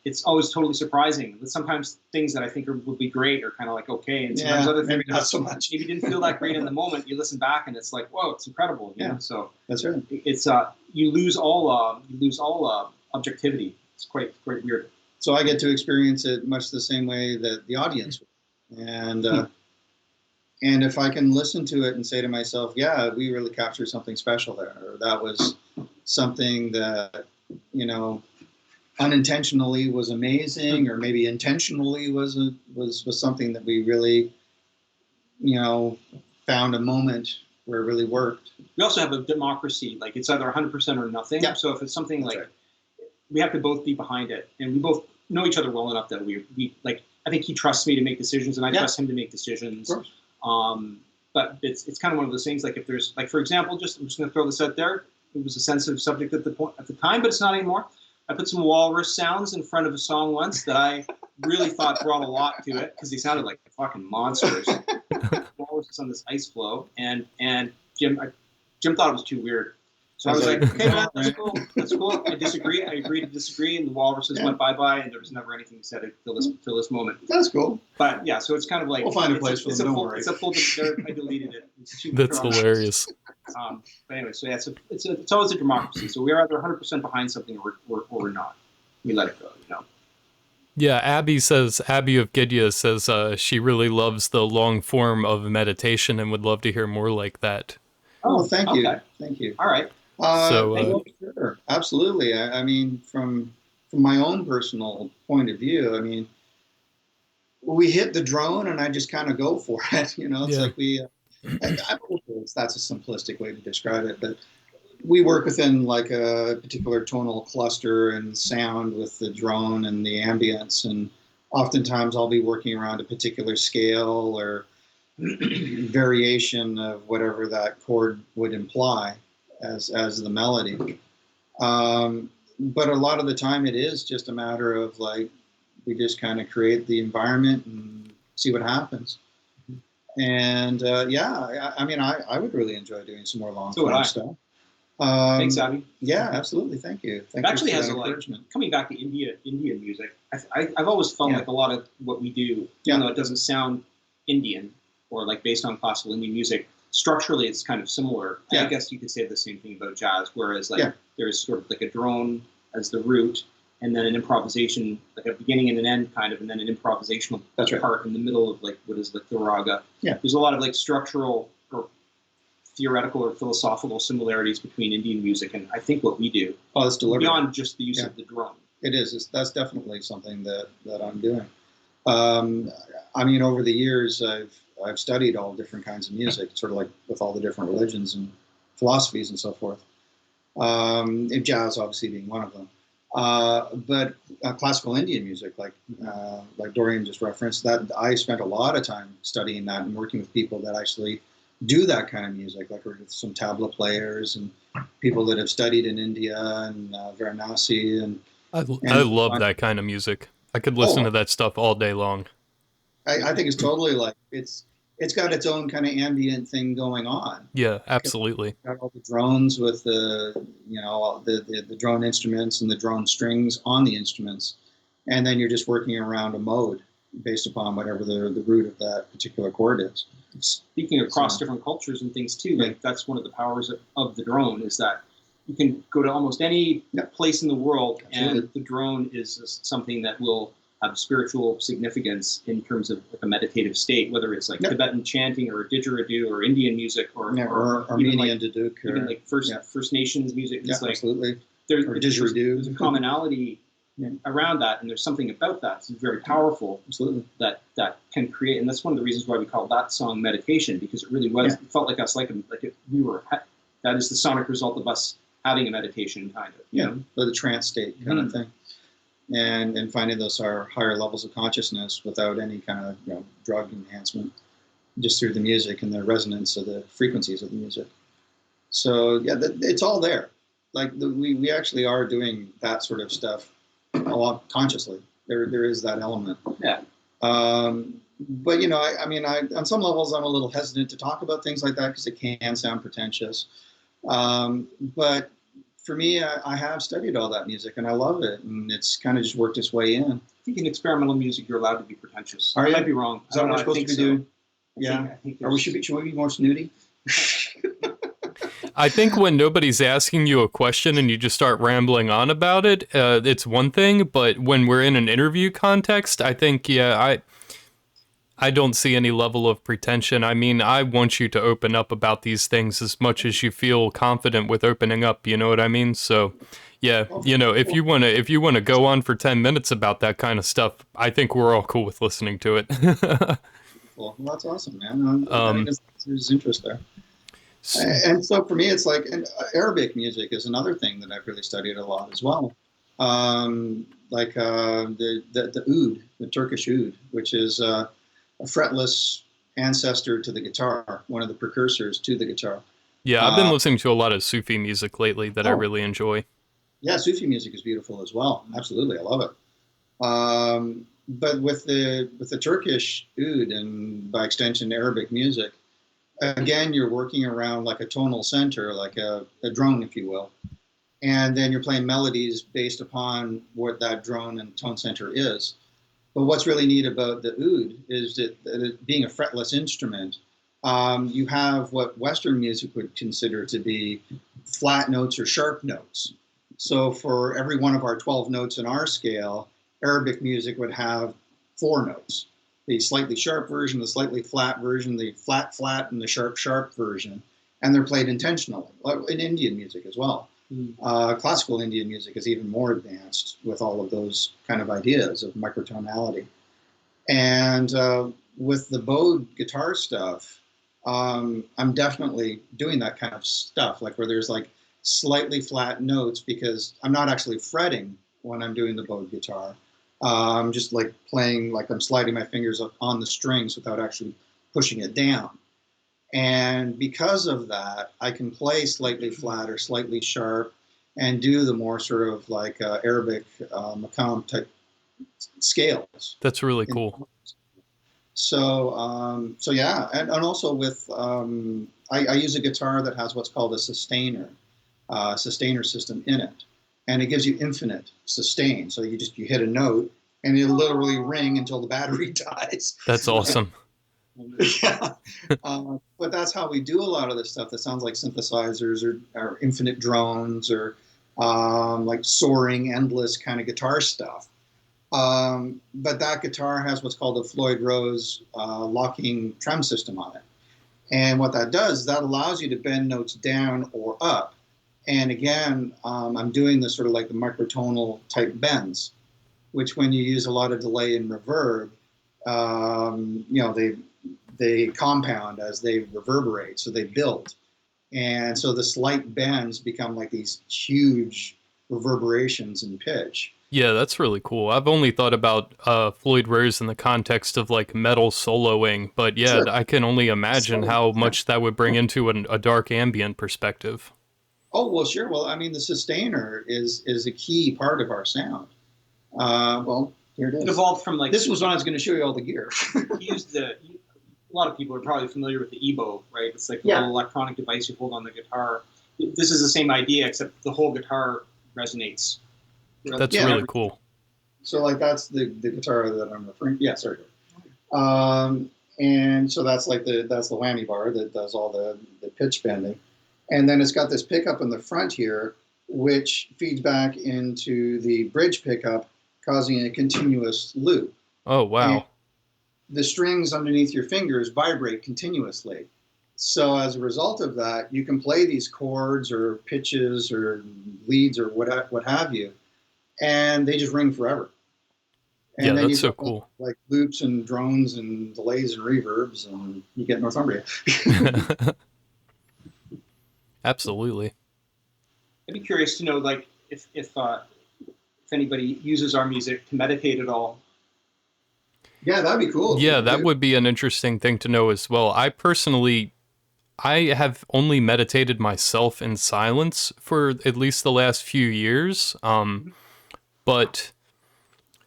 it's always totally surprising. Sometimes things that I think would be great are kind of like okay, and sometimes other things not so much. Maybe didn't feel that great in the moment. You listen back and it's like, whoa, it's incredible. You know? So that's right. It's you lose all objectivity. It's quite weird. So I get to experience it much the same way that the audience would. And if I can listen to it and say to myself, yeah, we really captured something special there, or that was something that, you know, unintentionally was amazing, or maybe intentionally was something that we really, you know, found a moment where it really worked. We also have a democracy, like it's either 100% or nothing. Yeah. So if it's something we have to both be behind it, and we both know each other well enough that we like, I think he trusts me to make decisions and I trust him to make decisions. Of course. But it's kind of one of those things, like if there's, like, for example, I'm just going to throw this out there. It was a sensitive subject at the time, but it's not anymore. I put some walrus sounds in front of a song once that I really thought brought a lot to it, because they sounded like fucking monsters. Walrus on this ice floe, and Jim thought it was too weird. So I was like, okay, man, that's Right. cool. That's cool. I disagree. I agree to disagree. And the walruses went bye-bye, and there was never anything said till this moment. That's cool. But yeah, so it's kind of like We'll find a place for them. Don't worry. It's a full. I deleted it. It's too That's hilarious. But anyway, so yeah, it's always a democracy. So we are either 100% behind something or we're not. We let it go, you know. Yeah, Abby of Gidya says she really loves the long form of meditation and would love to hear more like that. Oh, thank you. Thank you. All right. Sure, absolutely. I mean, from my own personal point of view, I mean, we hit the drone and I just kind of go for it. You know, it's like that's a simplistic way to describe it, but we work within like a particular tonal cluster and sound with the drone and the ambience, and oftentimes I'll be working around a particular scale or variation of whatever that chord would imply as the melody. But a lot of the time it is just a matter of like, we just kind of create the environment and see what happens. And I mean, I would really enjoy doing some more long form stuff. Thanks, Abby. Yeah, absolutely. Thank you. Thank you actually for has that a like encouragement. coming back to Indian music. I've always felt like a lot of what we do, even though it doesn't sound Indian or like based on classical Indian music, structurally it's kind of similar. I guess you could say the same thing about jazz, whereas like there's sort of like a drone as the root, and then an improvisation, like a beginning and an end kind of, and then an improvisational part in the middle of like what is like the raga. Yeah. There's a lot of like structural or theoretical or philosophical similarities between Indian music and I think what we do. Oh, it's deliberate. Beyond just the use of the drone. It is. That's definitely something that I'm doing. I mean, over the years, I've studied all different kinds of music, sort of like with all the different religions and philosophies and so forth. And jazz, obviously, being one of them. But classical Indian music, like Dorian just referenced, that I spent a lot of time studying that and working with people that actually do that kind of music, like with some tabla players and people that have studied in India and Varanasi. And I love that kind of music. I could listen to that stuff all day long. I think it's totally like it's got its own kind of ambient thing going on. Yeah, absolutely. It's got all the drones with the drone instruments and the drone strings on the instruments, and then you're just working around a mode based upon whatever the root of that particular chord is. Speaking across different cultures and things too, like that's one of the powers of the drone is that you can go to almost any place in the world, and the drone is something that will have spiritual significance in terms of like a meditative state, whether it's like Tibetan chanting or didgeridoo or Indian music or Armenian duduk, even like First Nations music. It's like absolutely. There's a commonality around that, and there's something about that. It's very powerful. Absolutely, that can create, and that's one of the reasons why we call that song meditation, because it really was. It felt like us, we were. That is the sonic result of us having a meditation, kind of. You know? Or the trance state kind of thing. And finding those higher levels of consciousness without any kind of drug enhancement, just through the music and the resonance of the frequencies of the music. So it's all there. Like we actually are doing that sort of stuff a lot consciously. There is that element. Yeah. But I mean, on some levels I'm a little hesitant to talk about things like that because it can sound pretentious. But for me, I have studied all that music and I love it, and it's kind of just worked its way in. I think in experimental music you're allowed to be pretentious. I might be wrong. Is that what we're supposed to be doing? Yeah. Should we be more snooty? I think when nobody's asking you a question and you just start rambling on about it, it's one thing. But when we're in an interview context, I think, I don't see any level of pretension. I mean, I want you to open up about these things as much as you feel confident with opening up. You know what I mean? So, yeah, if you wanna go on for 10 minutes about that kind of stuff, I think we're all cool with listening to it. Well, that's awesome, man. There's interest there. And so for me, it's like Arabic music is another thing that I've really studied a lot as well. Like the oud, the Turkish oud, which is a fretless ancestor to the guitar, one of the precursors to the guitar. Yeah, I've been listening to a lot of Sufi music lately that I really enjoy. Yeah, Sufi music is beautiful as well. Absolutely, I love it. But with the Turkish oud and by extension Arabic music, again, you're working around like a tonal center, like a drone, if you will. And then you're playing melodies based upon what that drone and tone center is. But what's really neat about the oud is that it being a fretless instrument, you have what Western music would consider to be flat notes or sharp notes. So for every one of our 12 notes in our scale, Arabic music would have 4 notes. The slightly sharp version, the slightly flat version, the flat flat, and the sharp sharp version. And they're played intentionally, in Indian music as well. Classical Indian music is even more advanced with all of those kind of ideas of microtonality. And with the bowed guitar stuff, I'm definitely doing that kind of stuff, like where there's like slightly flat notes, because I'm not actually fretting when I'm doing the bowed guitar. I'm just like playing, like I'm sliding my fingers up on the strings without actually pushing it down. And because of that, I can play slightly flat or slightly sharp and do the more sort of like Arabic maqam type scales. That's really cool. So yeah, and also with I use a guitar that has what's called a sustainer system in it, and it gives you infinite sustain. So you hit a note, and it'll literally ring until the battery dies. That's awesome. Yeah, but that's how we do a lot of this stuff that sounds like synthesizers or infinite drones or like soaring, endless kind of guitar stuff. But that guitar has what's called a Floyd Rose locking trem system on it. And what that does is that allows you to bend notes down or up. And again, I'm doing this sort of like the microtonal type bends, which when you use a lot of delay and reverb, they compound as they reverberate, so they build. And so the slight bends become like these huge reverberations in pitch. Yeah, that's really cool. I've only thought about Floyd Rose in the context of like metal soloing, but yeah, Sure. I can only imagine how much that would bring into a dark ambient perspective. Oh, well, sure. Well, I mean, the sustainer is a key part of our sound. Well, here it is. It evolved from like This was when I was going to show you all the gear. A lot of people are probably familiar with the EBow, right? It's like a Yeah. little electronic device you hold on the guitar. This is the same idea, except the whole guitar resonates. That's Yeah. really cool. So like that's the guitar that I'm referring. Yeah, sorry. And so that's like that's the whammy bar that does all the pitch bending, and then it's got this pickup in the front here, which feeds back into the bridge pickup, causing a continuous loop. Oh, wow. And the strings underneath your fingers vibrate continuously. So as a result of that, you can play these chords or pitches or leads or what have you, and they just ring forever. And Yeah, then that's so you cool. like loops and drones and delays and reverbs, and you get Northumbria. Absolutely. I'd be curious to know, like, if anybody uses our music to meditate at all. Yeah, that'd be cool. Yeah, that would be an interesting thing to know as well. I have only meditated myself in silence for at least the last few years. But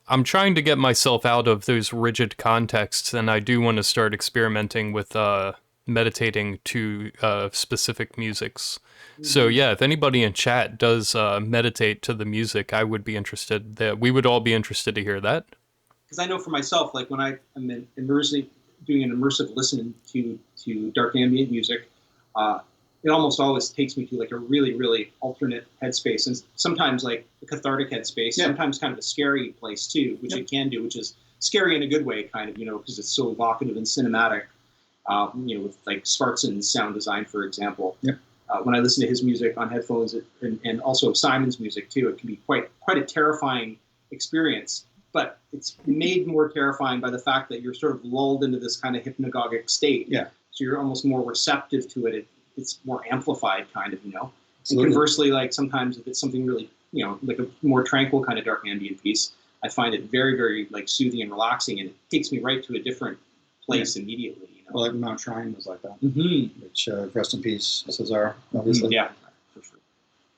I'm trying to get myself out of those rigid contexts, and I do want to start experimenting with meditating to specific musics. So yeah, if anybody in chat does meditate to the music, I would be interested. We would all be interested to hear that. Because I know for myself, like when I'm doing an immersive listen to dark ambient music, it almost always takes me to like a really, really alternate headspace, and sometimes like a cathartic headspace, sometimes kind of a scary place too, which it can do, which is scary in a good way, kind of, because it's so evocative and cinematic, with like Svartson's sound design, for example. When I listen to his music on headphones and also Simon's music too, it can be quite a terrifying experience. But it's made more terrifying by the fact that you're sort of lulled into this kind of hypnagogic state. Yeah. So you're almost more receptive to it. It's more amplified, kind of, Absolutely. And conversely, like sometimes if it's something really, like a more tranquil kind of dark ambient piece, I find it very, very like soothing and relaxing, and it takes me right to a different place immediately. Well, like Mount Shrine was like that. Mm-hmm. Which rest in peace, Cesar, obviously. Yeah. For sure.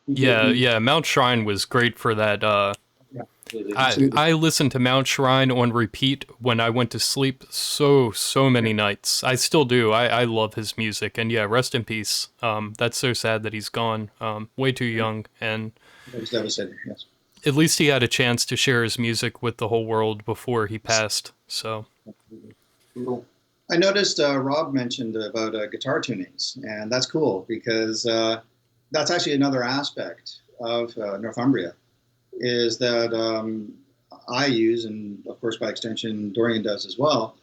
Yeah, Mount Shrine was great for that Yeah, it is. I listened to Mount Shrine on repeat when I went to sleep so many nights. I still do. I love his music, and yeah, rest in peace. That's so sad that he's gone. Way too young, and It was devastating. Yes. at least he had a chance to share his music with the whole world before he passed. So Cool. I noticed Rob mentioned about guitar tunings, and that's cool because that's actually another aspect of Northumbria is that I use, and of course by extension Dorian does as well,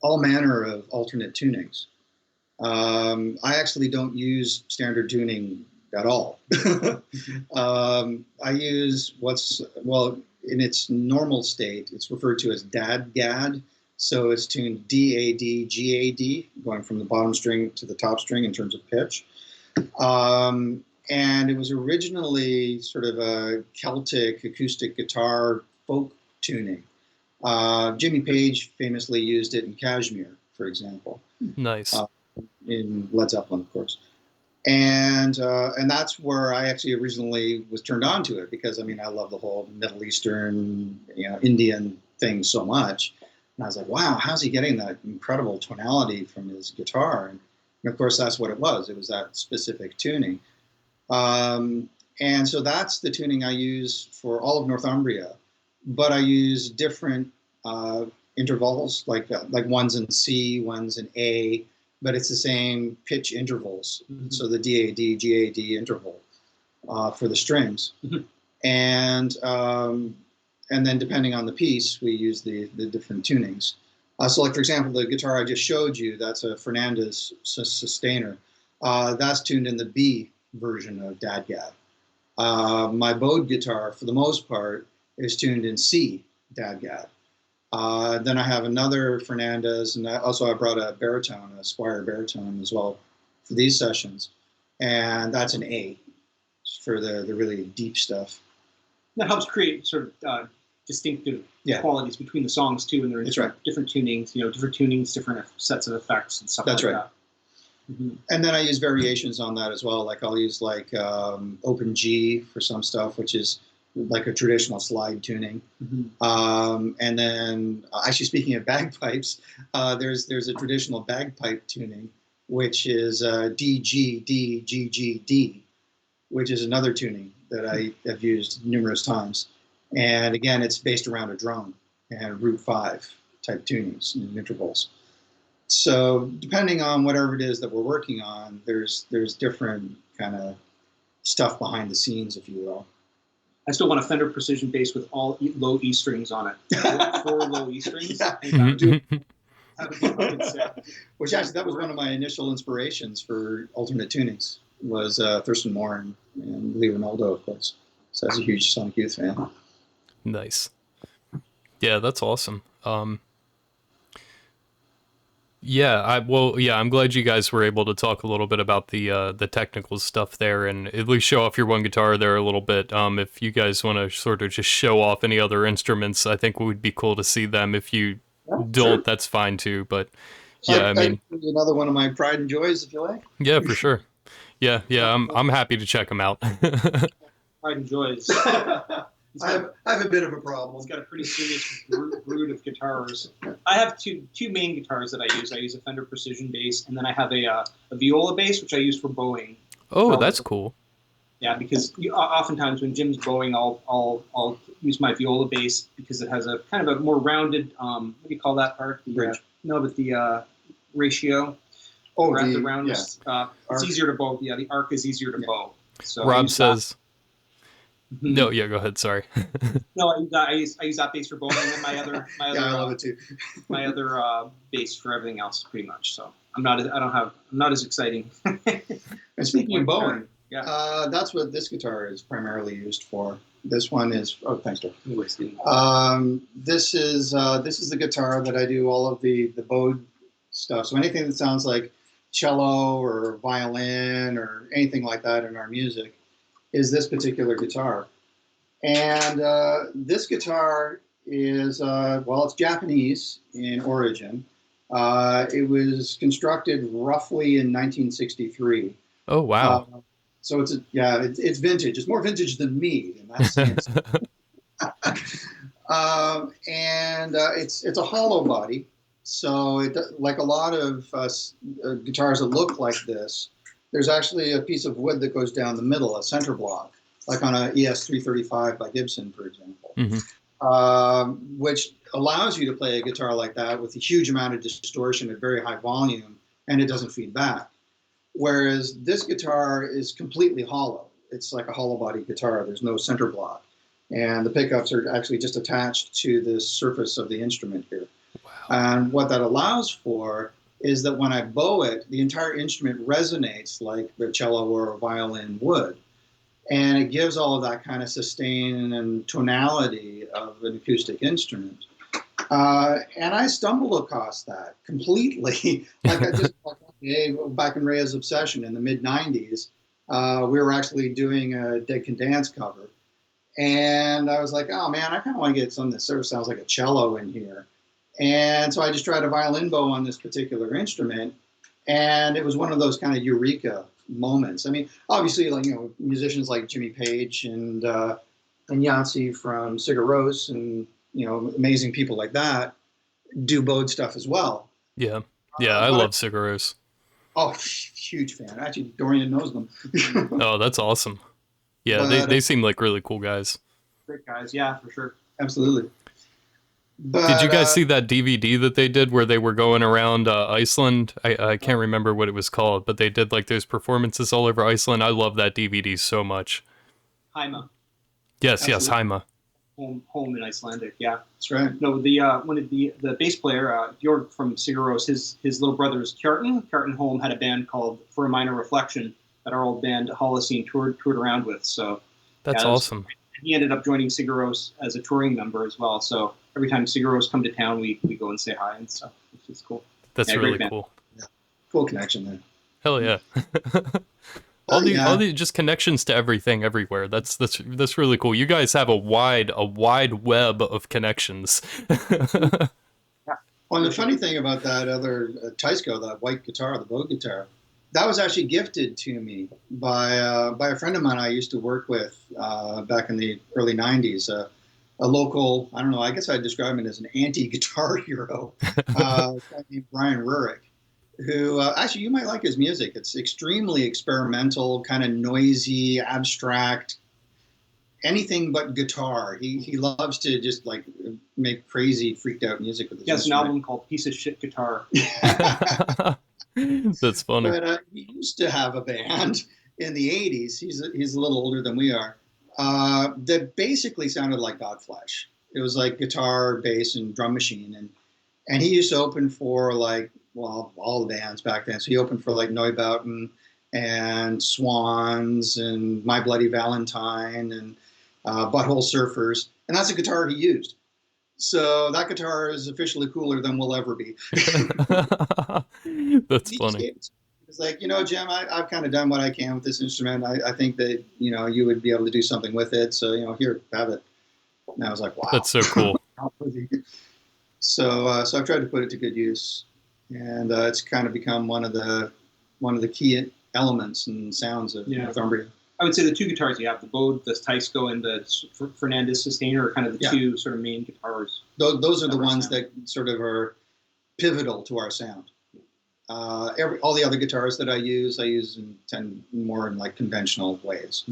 all manner of alternate tunings. I actually don't use standard tuning at all. I use in its normal state, it's referred to as DAD-GAD. So it's tuned D-A-D, G-A-D, going from the bottom string to the top string in terms of pitch. And it was originally sort of a Celtic acoustic guitar folk tuning. Jimmy Page famously used it in Kashmir, for example. nice. In Led Zeppelin, of course. And that's where I actually originally was turned on to it because, I mean, I love the whole Middle Eastern, Indian thing so much. And I was like, wow, how's he getting that incredible tonality from his guitar? And of course, that's what it was. It was that specific tuning. And so that's the tuning I use for all of Northumbria. But I use different intervals, like ones in C, ones in A, but it's the same pitch intervals. Mm-hmm. So the D-A-D, G-A-D interval for the strings. Mm-hmm. And then depending on the piece, we use the different tunings. So like, for example, the guitar I just showed you, that's a Fernandez sustainer. That's tuned in the B version of DAD-GAD. My bowed guitar, for the most part, is tuned in C DAD-GAD. Then I have another Fernandez, and I brought a baritone, a Squire baritone as well for these sessions. And that's an A for the really deep stuff. That helps create sort of distinctive qualities between the songs too, and there are different tunings, different tunings, different sets of effects and stuff that's like right. that. Mm-hmm. And then I use variations on that as well. Like I'll use open G for some stuff, which is like a traditional slide tuning. Mm-hmm. And then actually speaking of bagpipes, there's a traditional bagpipe tuning, which is D, G, D, G, G, D, which is another tuning that I have used numerous times. And again, it's based around a drone and root 5 type tunings and intervals. So depending on whatever it is that we're working on, there's different kind of stuff behind the scenes, if you will. I still want a Fender Precision bass with all low E strings on it. 4 low E strings. Yeah. Which actually, that was one of my initial inspirations for alternate tunings, was Thurston Moore and Lee Ronaldo, of course. So I was a huge Sonic Youth fan. Nice. Yeah, that's awesome. I'm glad you guys were able to talk a little bit about the technical stuff there, and at least show off your one guitar there a little bit. If you guys want to sort of just show off any other instruments, I think it would be cool to see them. If you don't, sure, that's fine too. But yeah, I mean, another one of my pride and joys, if you like. Yeah, for sure. Yeah, I'm happy to check them out. Pride and joys. I have a bit of a problem. He's got a pretty serious brood of guitars. I have two main guitars that I use. I use a Fender Precision bass, and then I have a viola bass, which I use for bowing. Oh, that's cool. Yeah, because oftentimes when Jim's bowing, I'll use my viola bass because it has a kind of a more rounded, what do you call that part? The ratio. Oh, the roundness. Yeah. It's easier to bow. Yeah, the arc is easier to bow. So Rob says... No, yeah, go ahead. Sorry. No, I use that bass for bowling, and my other yeah, I love it too. my other bass for everything else, pretty much. So I'm not as exciting. And speaking of bowing, that's what this guitar is primarily used for. This one is thanks, Doc. This is the guitar that I do all of the bowed stuff. So anything that sounds like cello or violin or anything like that in our music is this particular guitar. And this guitar is, it's Japanese in origin. It was constructed roughly in 1963. Oh, wow. So it's vintage. It's more vintage than me in that sense. It's a hollow body, so like a lot of guitars that look like this, there's actually a piece of wood that goes down the middle, a center block, like on a ES-335 by Gibson, for example, which allows you to play a guitar like that with a huge amount of distortion at very high volume, and it doesn't feed back. Whereas this guitar is completely hollow. It's like a hollow body guitar. There's no center block. And the pickups are actually just attached to the surface of the instrument here. Wow. And what that allows for is that when I bow it, the entire instrument resonates like the cello or a violin would. And it gives all of that kind of sustain and tonality of an acoustic instrument. And I stumbled across that completely. Like I just back in Rhea's Obsession in the mid-90s, we were actually doing a Dead Can Dance cover. And I was like, oh man, I kind of want to get something that sort of sounds like a cello in here. And so I just tried a violin bow on this particular instrument. And it was one of those kind of eureka moments. I mean, obviously, like, musicians like Jimmy Page and Yancey from Sigur Rós and, amazing people like that do bowed stuff as well. Yeah. Yeah, I love Sigur Rós. Oh, huge fan. Actually, Dorian knows them. Oh, that's awesome. Yeah, they seem like really cool guys. Great guys, yeah, for sure. Absolutely. But, did you guys see that DVD that they did where they were going around Iceland? I can't remember what it was called, but they did like those performances all over Iceland. I love that DVD so much. Haima. Yes, Absolutely. yes, Haima. Home in Icelandic, yeah. That's right. No, the bass player, Björk from Sigur Rós, his little brother is Kjartan Holm had a band called For a Minor Reflection that our old band Holocene toured around with. So that's awesome. He ended up joining Sigur Rós as a touring member as well. So every time Sigur Rós come to town, we go and say hi and stuff, which is cool. That's really cool. Yeah. Cool connection there. Hell yeah. all the just connections to everything everywhere. That's really cool. You guys have a wide web of connections. Yeah. Well, and the funny thing about that other Tysco, that white guitar, the bow guitar, that was actually gifted to me by a friend of mine I used to work with back in the early 90s. A local, I don't know, I guess I'd describe him as an anti-guitar hero, a guy named Brian Rurik, who actually you might like his music. It's extremely experimental, kind of noisy, abstract, anything but guitar. He loves to just like make crazy, freaked out music with his He has an album called Piece of Shit Guitar. That's funny. But he used to have a band in the 80s. He's a little older than we are. That basically sounded like Godflesh. It was like guitar, bass, and drum machine. And he used to open for like, well, all the bands back then. So he opened for like Neubauten and Swans and My Bloody Valentine and Butthole Surfers. And that's a guitar he used. So that guitar is officially cooler than we'll ever be. That's funny. It's like, Jim, I've kind of done what I can with this instrument. I think that, you would be able to do something with it. So, here, have it. And I was like, wow. That's so cool. So I've tried to put it to good use. And it's kind of become one of the key elements and sounds of Northumbria. I would say the two guitars you have, the Bode, the Tysco, and the Fernandez Sustainer are kind of the two sort of main guitars. Those are the ones that sort of are pivotal to our sound. All the other guitars that I use in more in like conventional ways.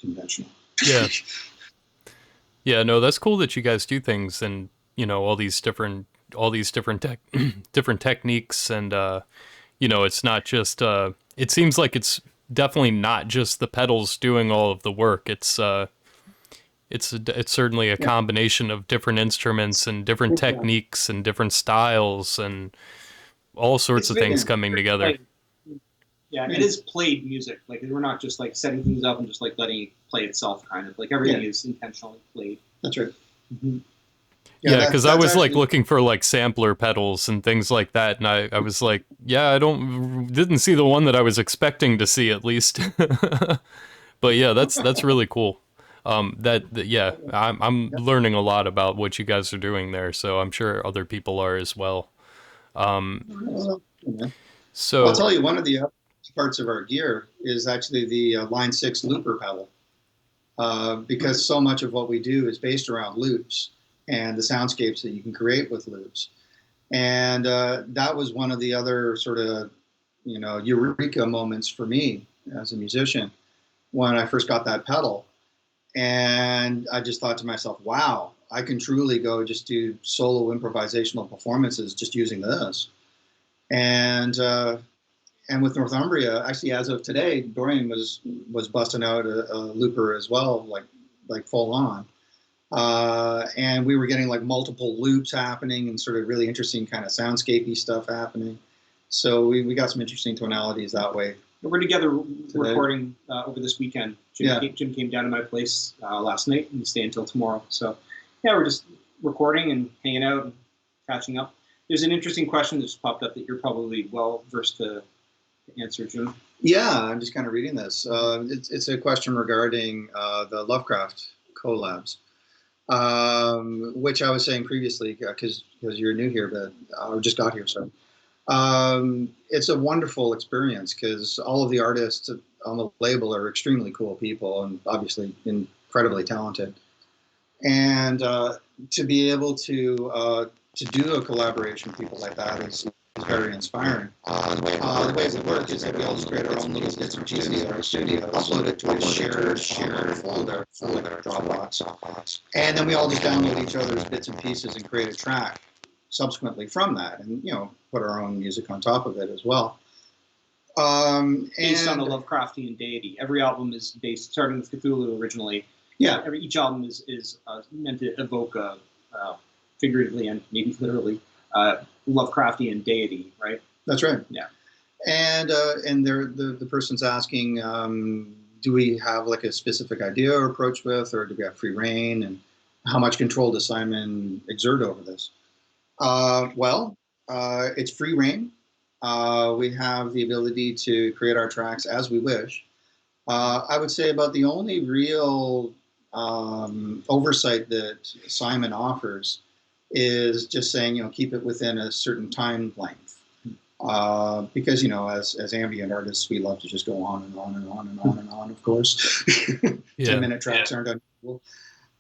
Conventional. Yeah. Yeah, no, that's cool that you guys do things and, all these different different techniques and it's not just it seems like it's definitely not just the pedals doing all of the work. It's certainly a combination of different instruments and different techniques and different styles and all sorts of things coming together. Yeah, it is played music. Like we're not just like setting things up and just like letting it play itself. Kind of like everything is intentionally played. That's right. Mm-hmm. Yeah, because I was like looking for like sampler pedals and things like that, and I was like, I didn't see the one that I was expecting to see at least. But yeah, that's really cool. I'm learning a lot about what you guys are doing there, so I'm sure other people are as well. So I'll tell you, one of the parts of our gear is actually the Line 6 looper pedal. because so much of what we do is based around loops and the soundscapes that you can create with loops. And that was one of the other sort of, eureka moments for me as a musician when I first got that pedal. And I just thought to myself, wow, I can truly go just do solo improvisational performances just using this. And with Northumbria, actually, as of today, Dorian was busting out a looper as well, like full on. And we were getting like multiple loops happening and sort of really interesting kind of soundscapey stuff happening. So we got some interesting tonalities that way. We're together recording over this weekend. Jim came down to my place last night and stay until tomorrow. So yeah, we're just recording and hanging out and catching up. There's an interesting question that's popped up that you're probably well versed to answer, Jim. Yeah, I'm just kind of reading this. It's a question regarding the Lovecraft collabs, which I was saying previously because you're new here, but I just got here, so. It's a wonderful experience because all of the artists on the label are extremely cool people and obviously incredibly talented. And to be able to do a collaboration with people like that is very inspiring. The way it works is that we all just create our own little bits and pieces in our studio, upload it to a shared folder, Dropbox, and then we all just download each other's bits and pieces and create a track subsequently from that, and put our own music on top of it as well. Based on a Lovecraftian deity. Every album is based, starting with Cthulhu originally. Yeah. Each album is meant to evoke a figuratively and maybe literally Lovecraftian deity, right? That's right. Yeah. And the person's asking, do we have like a specific idea or approach with, or do we have free reign, and how much control does Simon exert over this? It's free reign. We have the ability to create our tracks as we wish. I would say about the only real oversight that Simon offers is just saying, keep it within a certain time length. Because, as ambient artists, we love to just go on and on and on and on and on, of course. 10-minute tracks aren't unusual.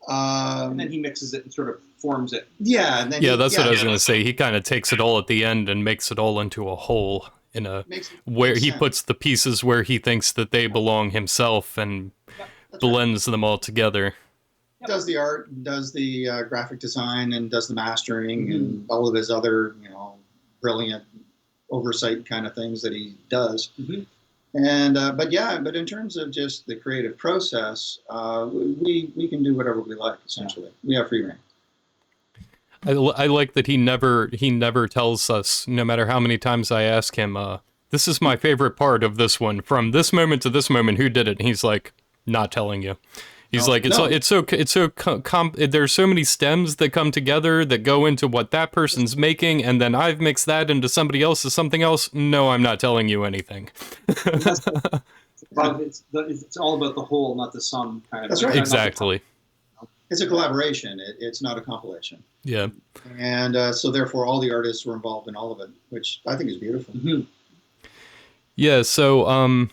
And then he mixes it and sort of forms it. Yeah. And then that's what I was going to say. He kind of takes it all at the end and makes it all into a whole where he puts the pieces where he thinks that they belong himself and blends them all together. Does the art, does the graphic design, and does the mastering and all of his other, brilliant oversight kind of things that he does. And but in terms of just the creative process, we can do whatever we like. Essentially, we have free reign. I like that he never tells us, no matter how many times I ask him, this is my favorite part of this one, from this moment to this moment, who did it? And he's like, not telling you. He's there's so many stems that come together that go into what that person's making, and then I've mixed that into somebody else's something else. No, I'm not telling you anything. It's all about the whole, not the sum kind of. That's right. Exactly. It's a collaboration. It's not a compilation. Yeah. And so therefore all the artists were involved in all of it, which I think is beautiful. Yeah, so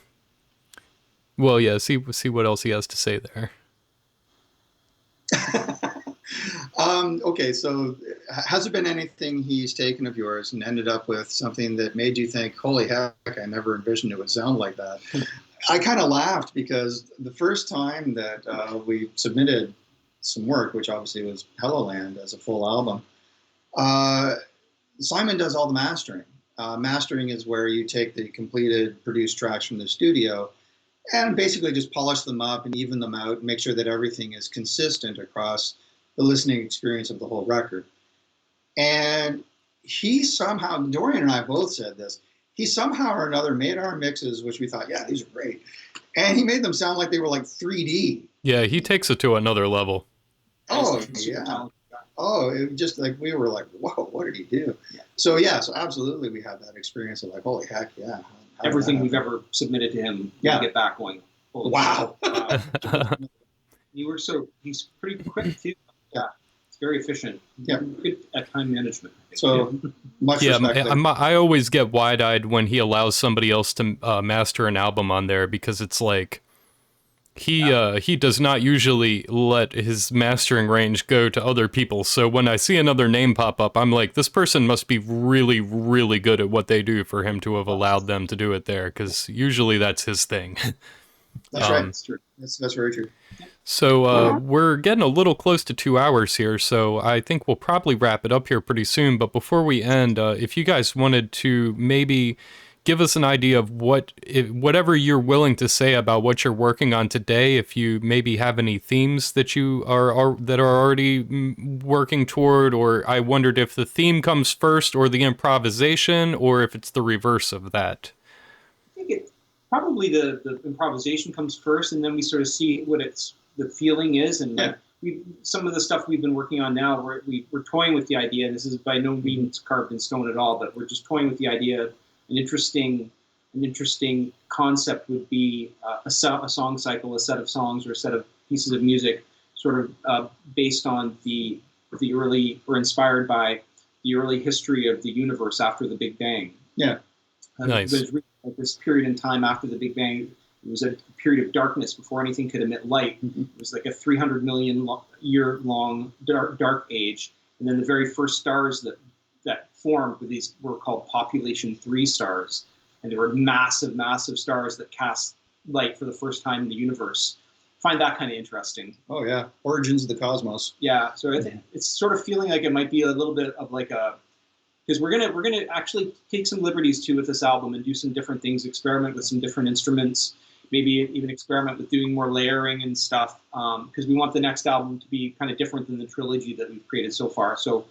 see what else he has to say there. Okay, so has there been anything he's taken of yours and ended up with something that made you think, holy heck, I never envisioned it would sound like that? I kind of laughed because the first time that we submitted some work, which obviously was Hello Land as a full album, Simon does all the mastering. Mastering is where you take the completed produced tracks from the studio and basically just polish them up and even them out and make sure that everything is consistent across the listening experience of the whole record. And he somehow, Dorian and I both said this, he somehow or another made our mixes, which we thought, yeah, these are great. And he made them sound like they were like 3D. Yeah, he takes it to another level. Oh, yeah. Oh, it just like, we were like, whoa, what did he do? Yeah. So absolutely we had that experience of like, holy heck, yeah. Everything we've ever submitted to him, we get back going. Wow. He's pretty quick too. Yeah. It's very efficient. Yeah. Good at time management. So much respect. I always get wide-eyed when he allows somebody else to master an album on there, because it's like, He does not usually let his mastering range go to other people. So when I see another name pop up, I'm like, this person must be really, really good at what they do for him to have allowed them to do it there, because usually that's his thing. That's right. That's true. That's very true. So we're getting a little close to 2 hours here, so I think we'll probably wrap it up here pretty soon. But before we end, if you guys wanted to maybe give us an idea of whatever you're willing to say about what you're working on today, if you maybe have any themes that you are that are already working toward, or I wondered if the theme comes first or the improvisation, or if it's the reverse of that. I think it probably the improvisation comes first, and then we sort of see what the feeling is, and some of the stuff we've been working on now, we're toying with the idea, and this is by no means carved in stone at all, but we're just toying with the idea. An interesting concept would be a song cycle, a set of songs or a set of pieces of music, sort of based on the early, or inspired by the early history of the universe after the Big Bang. Yeah, nice. There's this period in time after the Big Bang. It was a period of darkness before anything could emit light. Mm-hmm. It was like a 300 million year long dark age, and then the very first stars that formed were called population 3 stars, and they were massive stars that cast light for the first time in the universe. Find that kind of interesting. Oh yeah, origins of the cosmos. Yeah, so it's sort of feeling like it might be a little bit of like a, because we're gonna actually take some liberties too with this album and do some different things, experiment with some different instruments, maybe even experiment with doing more layering and stuff, because we want the next album to be kind of different than the trilogy that we've created so far. So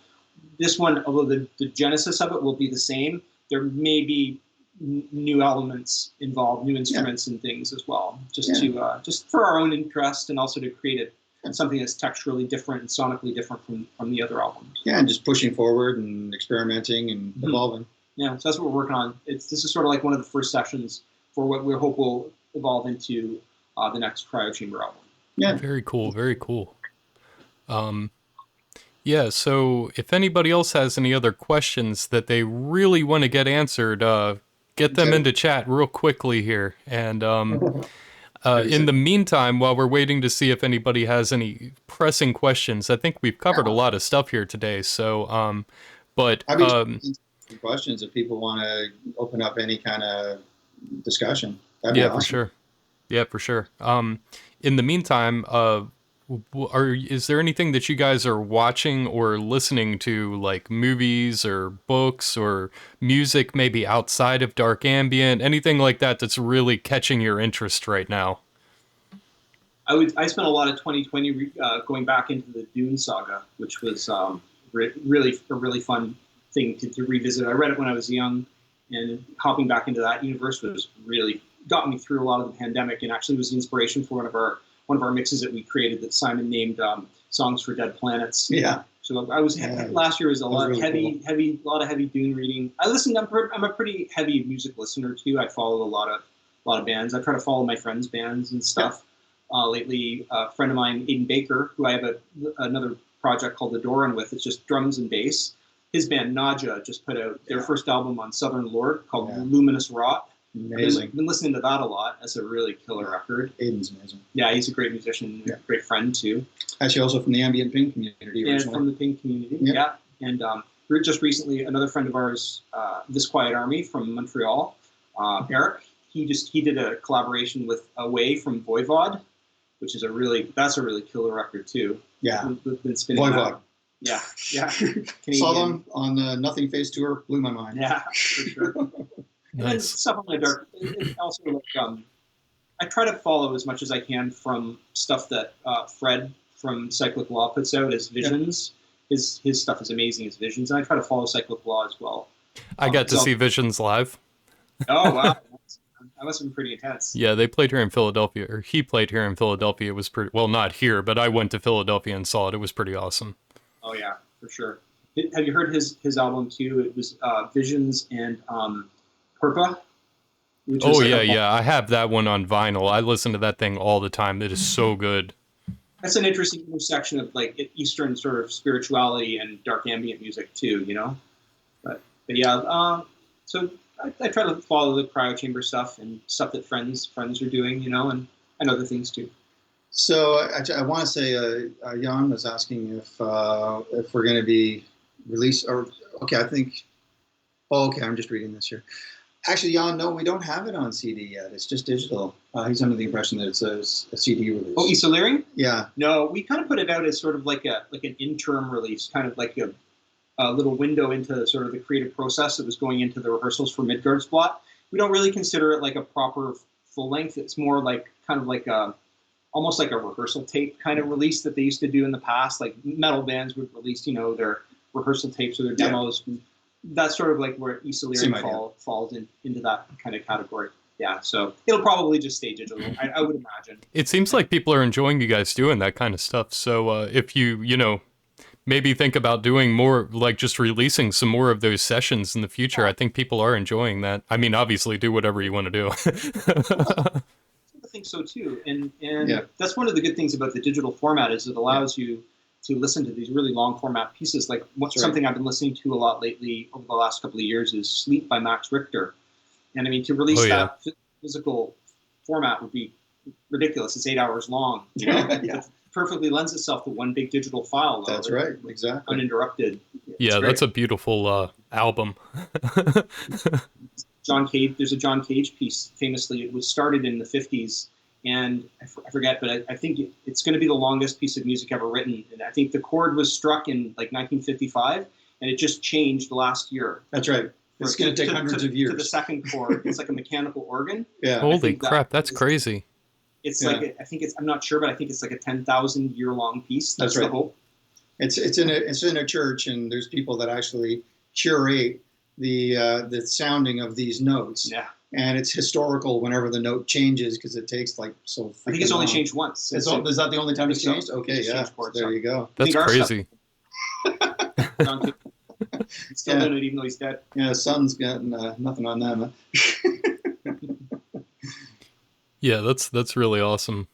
this one, although the genesis of it will be the same, there may be new elements involved, new instruments and things as well, just for our own interest, and also to create something that's texturally different and sonically different from the other albums. Yeah, and just pushing forward and experimenting and evolving. Yeah, so that's what we're working on. This is sort of like one of the first sessions for what we hope will evolve into the next Cryo Chamber album. Yeah, very cool, very cool. Yeah, so if anybody else has any other questions that they really want to get answered, get them into chat real quickly here. And in the meantime, while we're waiting to see if anybody has any pressing questions, I think we've covered a lot of stuff here today. So, but questions if people want to open up any kind of discussion. That'd be awesome. For sure. Yeah, for sure. In the meantime, is there anything that you guys are watching or listening to, like movies or books or music, maybe outside of dark ambient, anything like that that's really catching your interest right now? I spent a lot of 2020 going back into the Dune saga, which was really a really fun thing to revisit. I read it when I was young, and hopping back into that universe was really got me through a lot of the pandemic, and actually was the inspiration for one of our mixes that we created that Simon named Songs for Dead Planets. Yeah. So last year was a lot of heavy Dune reading. I'm a pretty heavy music listener too. I follow a lot of bands. I try to follow my friends' bands and stuff. Lately, a friend of mine, Aiden Baker, who I have another project called the Dorian with, it's just drums and bass. His band Naja just put out their first album on Southern Lord called Luminous Rot. Amazing. I've been listening to that a lot. That's a really killer record. Aiden's amazing. Yeah, he's a great musician, great friend too. Actually, also from the ambient pink community. And from the pink community, yeah. And just recently, another friend of ours, This Quiet Army from Montreal, Eric, he did a collaboration with Away from Voivod, which is that's a really killer record too. Yeah. We've been spinning Voivod. That. Yeah. Saw them on the Nothing Face tour, blew my mind. Yeah, for sure. Nice. And stuff on the dark. Also, like, I try to follow as much as I can from stuff that Fred from Cyclic Law puts out as Visions. Yeah. His stuff is amazing as Visions, and I try to follow Cyclic Law as well. I got to see Visions live. Oh wow, that must have been pretty intense. Yeah, they played here in Philadelphia, or he played here in Philadelphia. It was pretty well, not here, but I went to Philadelphia and saw it. It was pretty awesome. Oh yeah, for sure. Have you heard his album too? It was Visions and Purpa. Oh yeah. I have that one on vinyl. I listen to that thing all the time. It is so good. That's an interesting intersection of like Eastern sort of spirituality and dark ambient music too, you know. But yeah, so I try to follow the cryo chamber stuff and stuff that friends are doing, you know. And and other things too. So I want to say Jan was asking if we're going to be released, or okay, I think. Oh, okay, I'm just reading this here. Actually, Jan, no, we don't have it on CD yet. It's just digital. He's under the impression that it's a CD release. Oh, Isolering? Yeah. No, we kind of put it out as sort of like an interim release, kind of like a little window into sort of the creative process that was going into the rehearsals for Midgard's Blot. We don't really consider it like a proper full length. It's more like kind of like almost like a rehearsal tape kind of release that they used to do in the past. Like metal bands would release, their rehearsal tapes or their demos. Yeah. That's sort of like where Isolering falls into that kind of category. Yeah, so it'll probably just stay digital, I would imagine. It seems like people are enjoying you guys doing that kind of stuff. So if you maybe think about doing more, like just releasing some more of those sessions in the future, I think people are enjoying that. I mean, obviously, do whatever you want to do. I think so too, and that's one of the good things about the digital format is it allows you to listen to these really long format pieces. Like something I've been listening to a lot lately over the last couple of years is Sleep by Max Richter. And I mean, to release that physical format would be ridiculous. It's 8 hours long. It perfectly lends itself to one big digital file. That's right, exactly. Uninterrupted. Yeah, that's a beautiful album. John Cage, there's a John Cage piece, famously, it was started in the 50s. And I forget, but I think it's going to be the longest piece of music ever written. And I think the chord was struck in like 1955, and it just changed last year. That's right. It's going to take hundreds of years. To the second chord. It's like a mechanical organ. Yeah. Holy crap, that's crazy. It's like, I'm not sure, but I think it's like a 10,000 year long piece. That's right. The hope. It's in a church, and there's people that actually curate the sounding of these notes. Yeah. And it's historical whenever the note changes because it takes like so. I think it's only changed once. Is that the only time it's changed? Okay, yeah. There you go. That's crazy. He's still doing it even though he's dead. Yeah, son's got nothing on them. Yeah, that's really awesome.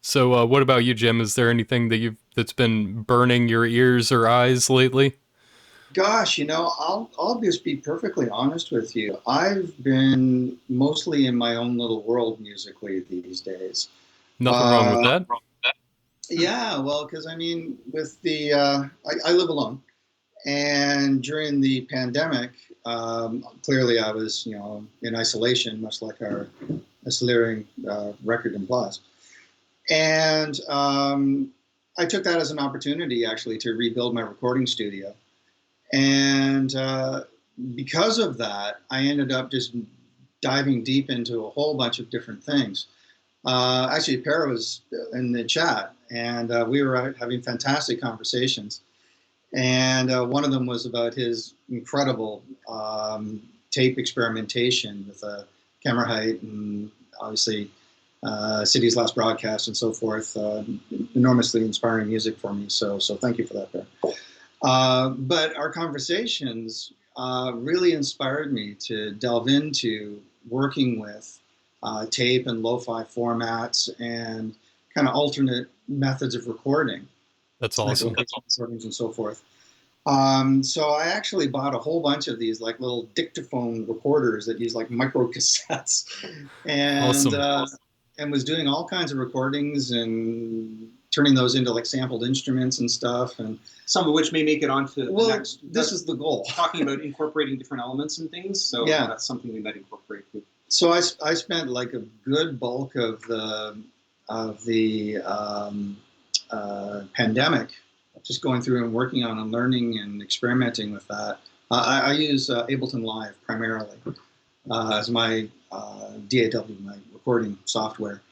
So, what about you, Jim? Is there anything that's been burning your ears or eyes lately? Gosh, I'll just be perfectly honest with you. I've been mostly in my own little world musically these days. Nothing wrong with that. Yeah, well, because I mean, with the I live alone, and during the pandemic, clearly I was in isolation, much like our Isolering record implies, and I took that as an opportunity actually to rebuild my recording studio. And because of that, I ended up just diving deep into a whole bunch of different things. Actually, Para was in the chat, and we were having fantastic conversations. And one of them was about his incredible tape experimentation with camera height and obviously City's Last Broadcast and so forth. Enormously inspiring music for me. So thank you for that, Para. But our conversations really inspired me to delve into working with tape and lo-fi formats and kind of alternate methods of recording. That's awesome. Recordings and so forth. So I actually bought a whole bunch of these like little dictaphone recorders that use like micro cassettes, and awesome. And was doing all kinds of recordings and turning those into like sampled instruments and stuff, and some of which may make it onto the next. This is the goal. Talking about incorporating different elements and things, so that's something we might incorporate too. So I spent like a good bulk of the pandemic just going through and working on and learning and experimenting with that. I use Ableton Live primarily as my DAW, my recording software,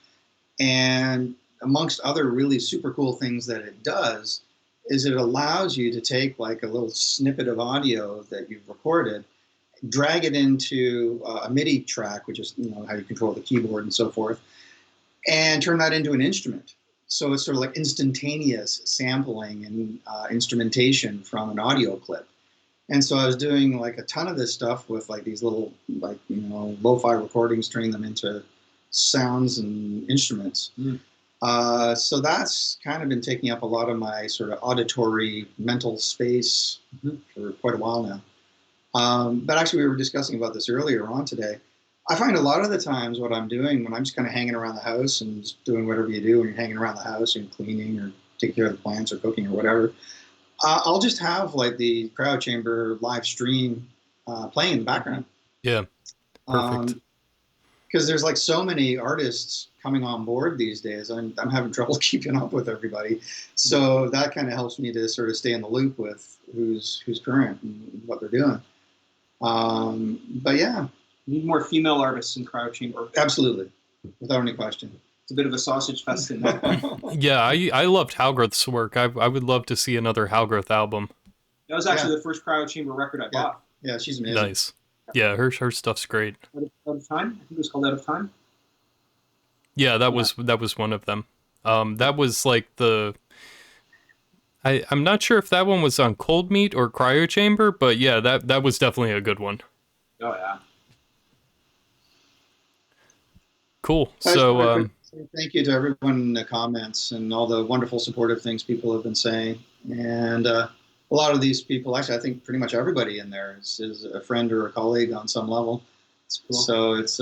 and amongst other really super cool things that it does is it allows you to take like a little snippet of audio that you've recorded, drag it into a MIDI track, which is how you control the keyboard and so forth, and turn that into an instrument. So it's sort of like instantaneous sampling and instrumentation from an audio clip. And so I was doing like a ton of this stuff with like these little like lo-fi recordings, turning them into sounds and instruments. So that's kind of been taking up a lot of my sort of auditory mental space for quite a while now. But actually, we were discussing about this earlier on today. I find a lot of the times what I'm doing when I'm just kind of hanging around the house and just doing whatever you do when you're hanging around the house and cleaning or taking care of the plants or cooking or whatever, I'll just have like the cryo chamber live stream playing in the background. Yeah, perfect. Because there's like so many artists coming on board these days. I'm having trouble keeping up with everybody. So that kind of helps me to sort of stay in the loop with who's current and what they're doing. But yeah. Need more female artists in cryo chamber. Absolutely. Without any question. It's a bit of a sausage fest in that. Yeah, I loved Halgrowth's work. I would love to see another Halgrowth album. That was actually the first cryo chamber record I bought. Yeah, she's amazing. Nice. Yeah, her stuff's great. Out of Time? I think it was called Out of Time. Yeah, that was one of them. That was like I'm not sure if that one was on Cold Meat or Cryo Chamber, but yeah, that was definitely a good one. Oh yeah. Cool. So thank you to everyone in the comments and all the wonderful supportive things people have been saying. And a lot of these people, actually, I think pretty much everybody in there is a friend or a colleague on some level. It's cool. So it's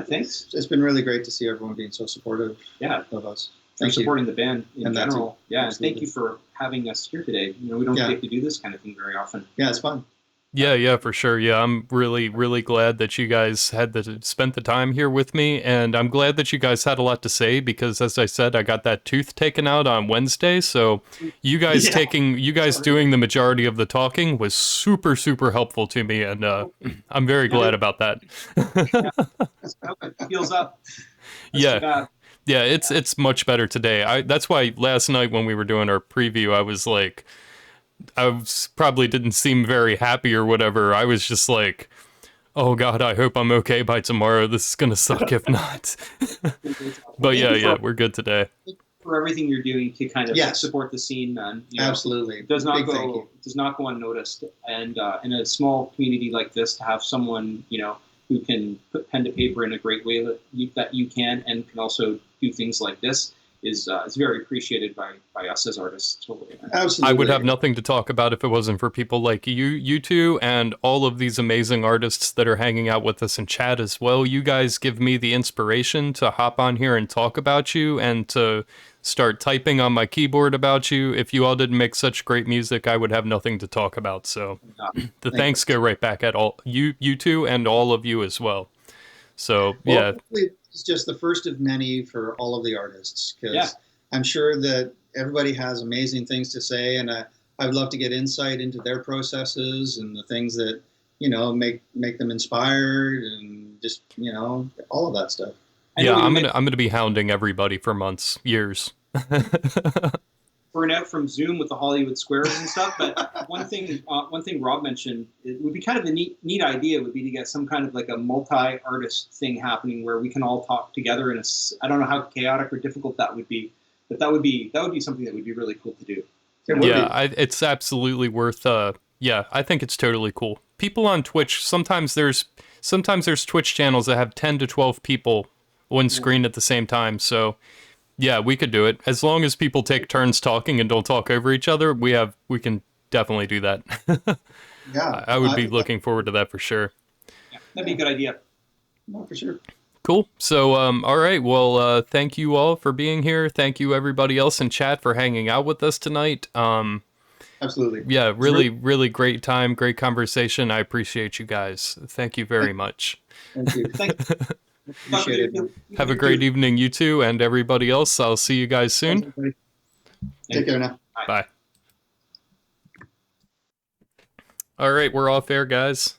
thanks. It's been really great to see everyone being so supportive of us. Thanks for supporting the band in general. Yeah, and absolutely. thank you for having us here today. You know, we don't get to do this kind of thing very often. Yeah, it's fun. Yeah, for sure. Yeah, I'm really, really glad that you guys spent the time here with me, and I'm glad that you guys had a lot to say because, as I said, I got that tooth taken out on Wednesday. So, you guys doing the majority of the talking was super, super helpful to me, and I'm very glad about that. It feels up. Yeah, it's much better today. That's why last night when we were doing our preview, I was like, probably didn't seem very happy or whatever. I was just like, oh God, I hope I'm okay by tomorrow. This is going to suck if not. But yeah, we're good today. For everything you're doing to kind of support the scene. And, absolutely. Does not go unnoticed. And in a small community like this, to have someone, who can put pen to paper in a great way that you can, and can also do things like this, is very appreciated by us as artists. Totally. Absolutely. I would have nothing to talk about if it wasn't for people like you two and all of these amazing artists that are hanging out with us in chat as well. You guys give me the inspiration to hop on here and talk about you and to start typing on my keyboard about you. If you all didn't make such great music, I would have nothing to talk about. So the thanks go right back at all you two and all of you as well. So yeah. It's just the first of many for all of the artists, because I'm sure that everybody has amazing things to say, and I would love to get insight into their processes and the things that make them inspired, and just all of that stuff. Yeah, I'm gonna be hounding everybody for months, years. Burn out from Zoom with the Hollywood Squares and stuff. But one thing Rob mentioned, it would be kind of a neat idea would be to get some kind of like a multi-artist thing happening where we can all talk together I don't know how chaotic or difficult that would be, but that would be something that would be really cool to do. It's absolutely worth. I think it's totally cool. People on Twitch, sometimes there's Twitch channels that have 10 to 12 people on screen at the same time. So. Yeah, we could do it. As long as people take turns talking and don't talk over each other, we can definitely do that. Yeah. I would be looking forward to that for sure. Yeah, that'd be a good idea. No, for sure. Cool. So, all right. Well, thank you all for being here. Thank you everybody else in chat for hanging out with us tonight. Absolutely. Yeah, really, really great time, great conversation. I appreciate you guys. Thank you very much. Thank you. Appreciate it. Have a great evening, you two, and everybody else. I'll see you guys soon. Take care now. Bye. All right, we're off air, guys.